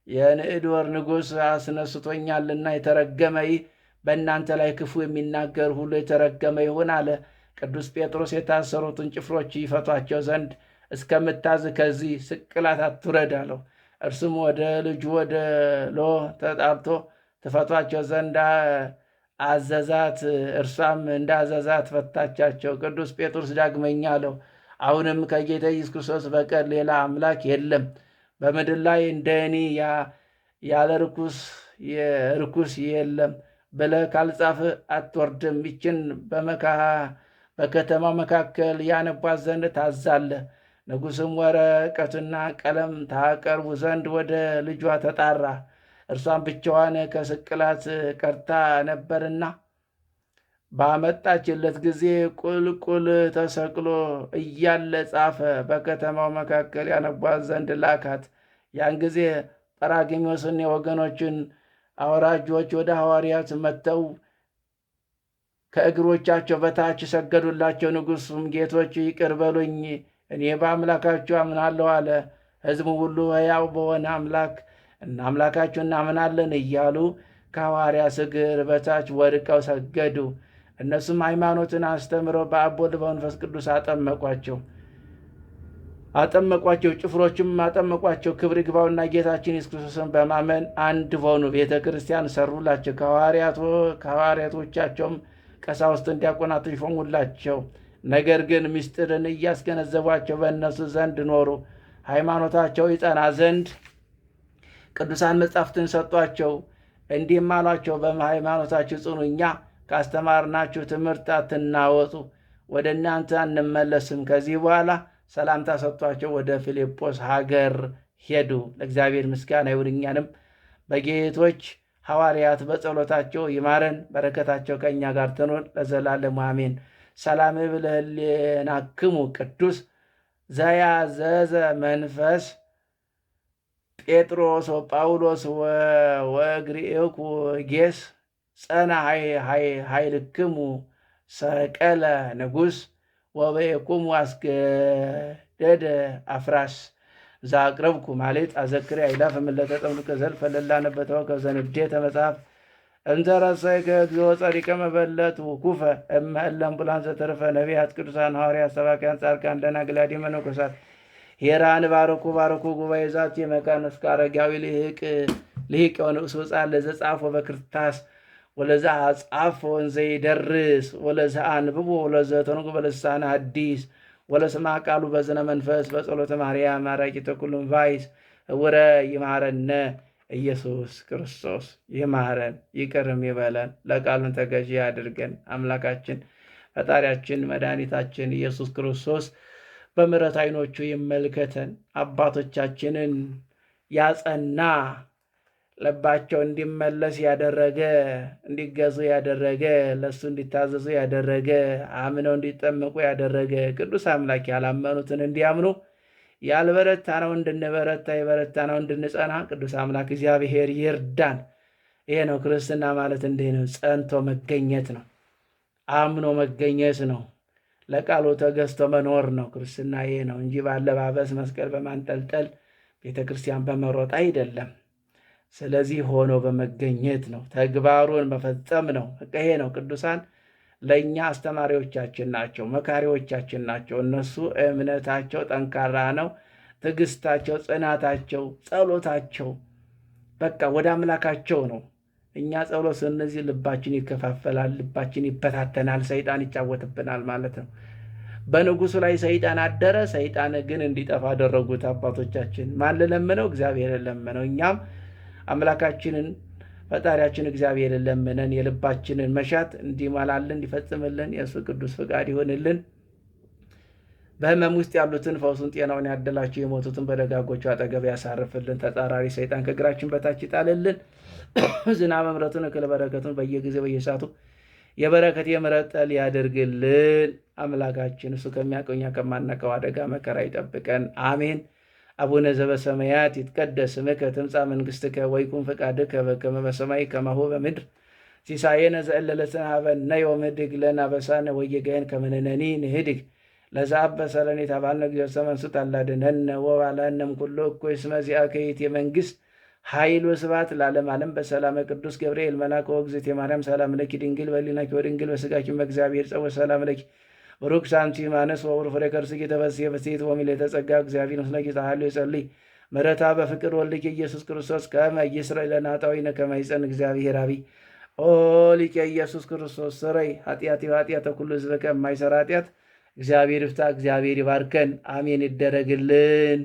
[SPEAKER 1] የንዕድወር ንጉሥ አስነስቶኛልና የተረገመ በእናንተ ላይ ክፉ የሚናገር ሁሉ የተረገመ ይሁን አለ። ቅዱስ ጴጥሮስ የታሰሩትን ጭፍሮች ይፈቷቸው ዘንድ እስከምታዝ ከዚህ ስቅላት አትውረድ አለው። እርሱም ወደ ልጁ ወደ ሎ ተጣርቶ ትፈቷቸው ዘንድ አዘዛት። እርሷም እንዳዘዛት ፈታቻቸው። ቅዱስ ጴጥሮስ ዳግመኛ አለው፣ አሁንም ከጌታ ኢየሱስ ክርስቶስ በቀር ሌላ አምላክ የለም። በምድር ላይ እንደ እኔ ያለ ርኩስ የለም ብለህ ካልጻፍህ አትወርድም። ይችን በከተማ መካከል ያነቧት ዘንድ ታዛለህ። ንጉሥም ወረቀትና ቀለም ታቀርቡ ዘንድ ወደ ልጇ ተጣራ። እርሷም ብቻዋን ከስቅላት ቀርታ ነበርና ባመጣችለት ጊዜ ቁልቁል ተሰቅሎ እያለ ጻፈ። በከተማው መካከል ያነቧት ዘንድ ላካት። ያን ጊዜ ጰራቅሊጦስና የወገኖችን አውራጆች ወደ ሐዋርያት መጥተው ከእግሮቻቸው በታች ሰገዱላቸው። ንጉሡም ጌቶች ይቅር በሉኝ፣ እኔ በአምላካችሁ አምናለሁ አለ። ሕዝቡ ሁሉ ሕያው በሆነ አምላካችሁ እናምናለን እያሉ ከሐዋርያት እግር በታች ወድቀው ሰገዱ። እነሱም ሃይማኖትን አስተምረው በአብ ወልድ በመንፈስ ቅዱስ አጠመቋቸው። ጭፍሮችም አጠመቋቸው። ክብር ይግባውና ጌታችን ኢየሱስ ክርስቶስን በማመን አንድ ሆኑ። ቤተ ክርስቲያን ሰሩላቸው። ከሐዋርያቶቻቸውም ቀሳውስትን ዲያቆናትን ሾሙላቸው። ነገር ግን ምስጢርን እያስገነዘቧቸው በእነሱ ዘንድ ኖሩ። ሃይማኖታቸው ይጸና ዘንድ ቅዱሳን መጻሕፍትን ሰጧቸው። እንዲህም አሏቸው፣ በሃይማኖታችሁ ጽኑ፣ እኛ ካስተማርናችሁ ትምህርት አትናወጡ፣ ወደ እናንተ አንመለስም። ከዚህ በኋላ ሰላምታ ሰጥቷቸው ወደ ፊልጶስ ሀገር ሄዱ። ለእግዚአብሔር ምስጋና ይሁን፣ እኛንም በጌቶች ሐዋርያት በጸሎታቸው ይማረን። በረከታቸው ከእኛ ጋር ትኖር ለዘላለሙ አሜን። ሰላም ብለህልናክሙ ቅዱስ ዘያዘዘ መንፈስ ጴጥሮስ ወጳውሎስ ወእግሪኤኩ ጌስ ጸና ኃይልክሙ ሰቀለ ንጉሥ ወበየኩሙ አስገደደ አፍራስ ዛቅረብኩ ማለት አዘክሬ አይላፍ ምለተ ጠምዱከ ዘልፈ ለላነበተው ከዘንዴተ መጽሐፍ እንዘረሰይ ከእግዚኦ ጸሪቀ መበለት ውኩፈ እመእለም ቡላን ዘተረፈ ነቢያት ቅዱሳን ሐዋርያት ሰባክያን ጻድቃን ደናግል አዲ መነኮሳት ሄራን ባረኩ ጉባኤ ዛቲ መካነ እስከ አረጋዊ ልሂቅ ወንዑስ ሕፃን ለዘጻፎ በክርታስ ወለዛ ጻፎ እንዘይደርስ ወለዛ አንብቦ ወለዛ ተንጉ በልሳነ ሐዲስ ወለስማ ቃሉ በዝነ መንፈስ በጸሎተ ማርያም አራቂተ ኩሉም ቫይስ ወረ ይማረነ ኢየሱስ ክርስቶስ ይማረን ይቅርም ይበለን። ለቃሉን ተገዢ ያድርገን። አምላካችን ፈጣሪያችን መድኃኒታችን ኢየሱስ ክርስቶስ በምሕረት ዓይኖቹ ይመልከተን። አባቶቻችንን ያጸና ልባቸው እንዲመለስ ያደረገ እንዲገዙ ያደረገ ለሱ እንዲታዘዙ ያደረገ አምነው እንዲጠመቁ ያደረገ ቅዱስ አምላክ ያላመኑትን እንዲያምኑ ያልበረታ ነው እንድንበረታ የበረታ ነው እንድንጸና ቅዱስ አምላክ እግዚአብሔር ይርዳን። ይሄ ነው ክርስትና ማለት፣ እንዲህ ነው። ጸንቶ መገኘት ነው። አምኖ መገኘት ነው። ለቃሉ ተገዝቶ መኖር ነው። ክርስትና ይሄ ነው እንጂ ባለባበስ መስቀል በማንጠልጠል ቤተክርስቲያን በመሮጥ አይደለም። ስለዚህ ሆኖ በመገኘት ነው። ተግባሩን መፈጸም ነው። ይሄ ነው። ቅዱሳን ለእኛ አስተማሪዎቻችን ናቸው፣ መካሪዎቻችን ናቸው። እነሱ እምነታቸው ጠንካራ ነው። ትዕግስታቸው፣ ጽናታቸው፣ ጸሎታቸው በቃ ወደ አምላካቸው ነው። እኛ ጸሎት እነዚህ ልባችን ይከፋፈላል፣ ልባችን ይበታተናል፣ ሰይጣን ይጫወትብናል ማለት ነው። በንጉሱ ላይ ሰይጣን አደረ። ሰይጣን ግን እንዲጠፋ አደረጉት አባቶቻችን። ማን ለለመነው? እግዚአብሔር ለመነው። እኛም አምላካችንን ፈጣሪያችን እግዚአብሔር ለምነን የልባችንን መሻት እንዲሟላልን እንዲፈጽምልን የእሱ ቅዱስ ፍቃድ ይሆንልን። በህመም ውስጥ ያሉትን ፈውሱን ጤናውን ያደላቸው፣ የሞቱትን በደጋጎቹ አጠገብ ያሳርፍልን። ተጻራሪ ሰይጣን ከእግራችን በታች ይጣልልን። ዝናብ መምረቱን እክል በረከቱን በየጊዜው በየሰዓቱ የበረከት የምሕረት ጠል ያደርግልን። አምላካችን እሱ ከሚያውቀው እኛ ከማናውቀው አደጋ መከራ ይጠብቀን። አሜን። አቡነ ዘበሰማያት ይትቀደስ ስምከ ትምጻእ መንግሥትከ ወይኩን ፈቃድከ በከመ በሰማይ ከማሁ በምድር ሲሳየነ ዘእለለትነ ሀበነ ዮም ህድግ ለነ አበሳነ ወጌጋየን ከመ ንሕነኒ ንህድግ ለዘአበሰ ለነ ኢታብአልነ እግዚኦ ዘመንሱት አላድኅነነ ወባልሐነ እምኩሉ እኩይ እስመ ዚአከ ይእቲ መንግሥት ኃይል ወስብሐት ለዓለመ ዓለም። በሰላመ ቅዱስ ገብርኤል መልአከ ወእግዝእትየ ማርያም ሰላም ለኪ ድንግል በኅሊናኪ ወድንግል በሥጋኪ በእግዚአብሔር ጸወት ሰላም ለኪ ብሩክ ሳንቲ ማነስ ወውር ፍሬ ከርስኪ ተፈሥሒ ፍሥሕት ወሚሌተ ጸጋ እግዚአብሔር ምስለኪ ተሃሉ ይጸልይ ምሕረታ በፍቅር ወልድኪ ኢየሱስ ክርስቶስ ከመ ይስረይ ለነ ኃጣውኢነ ከመ ይጸን እግዚአብሔር አብይ ኦ ሊቀ ኢየሱስ ክርስቶስ ስረይ ኃጢአት ኃጢአተ ኩሉ ሕዝበ ከማይሰራ ኃጢአት እግዚአብሔር ይፍታ። እግዚአብሔር ይባርከን። አሜን ይደረግልን።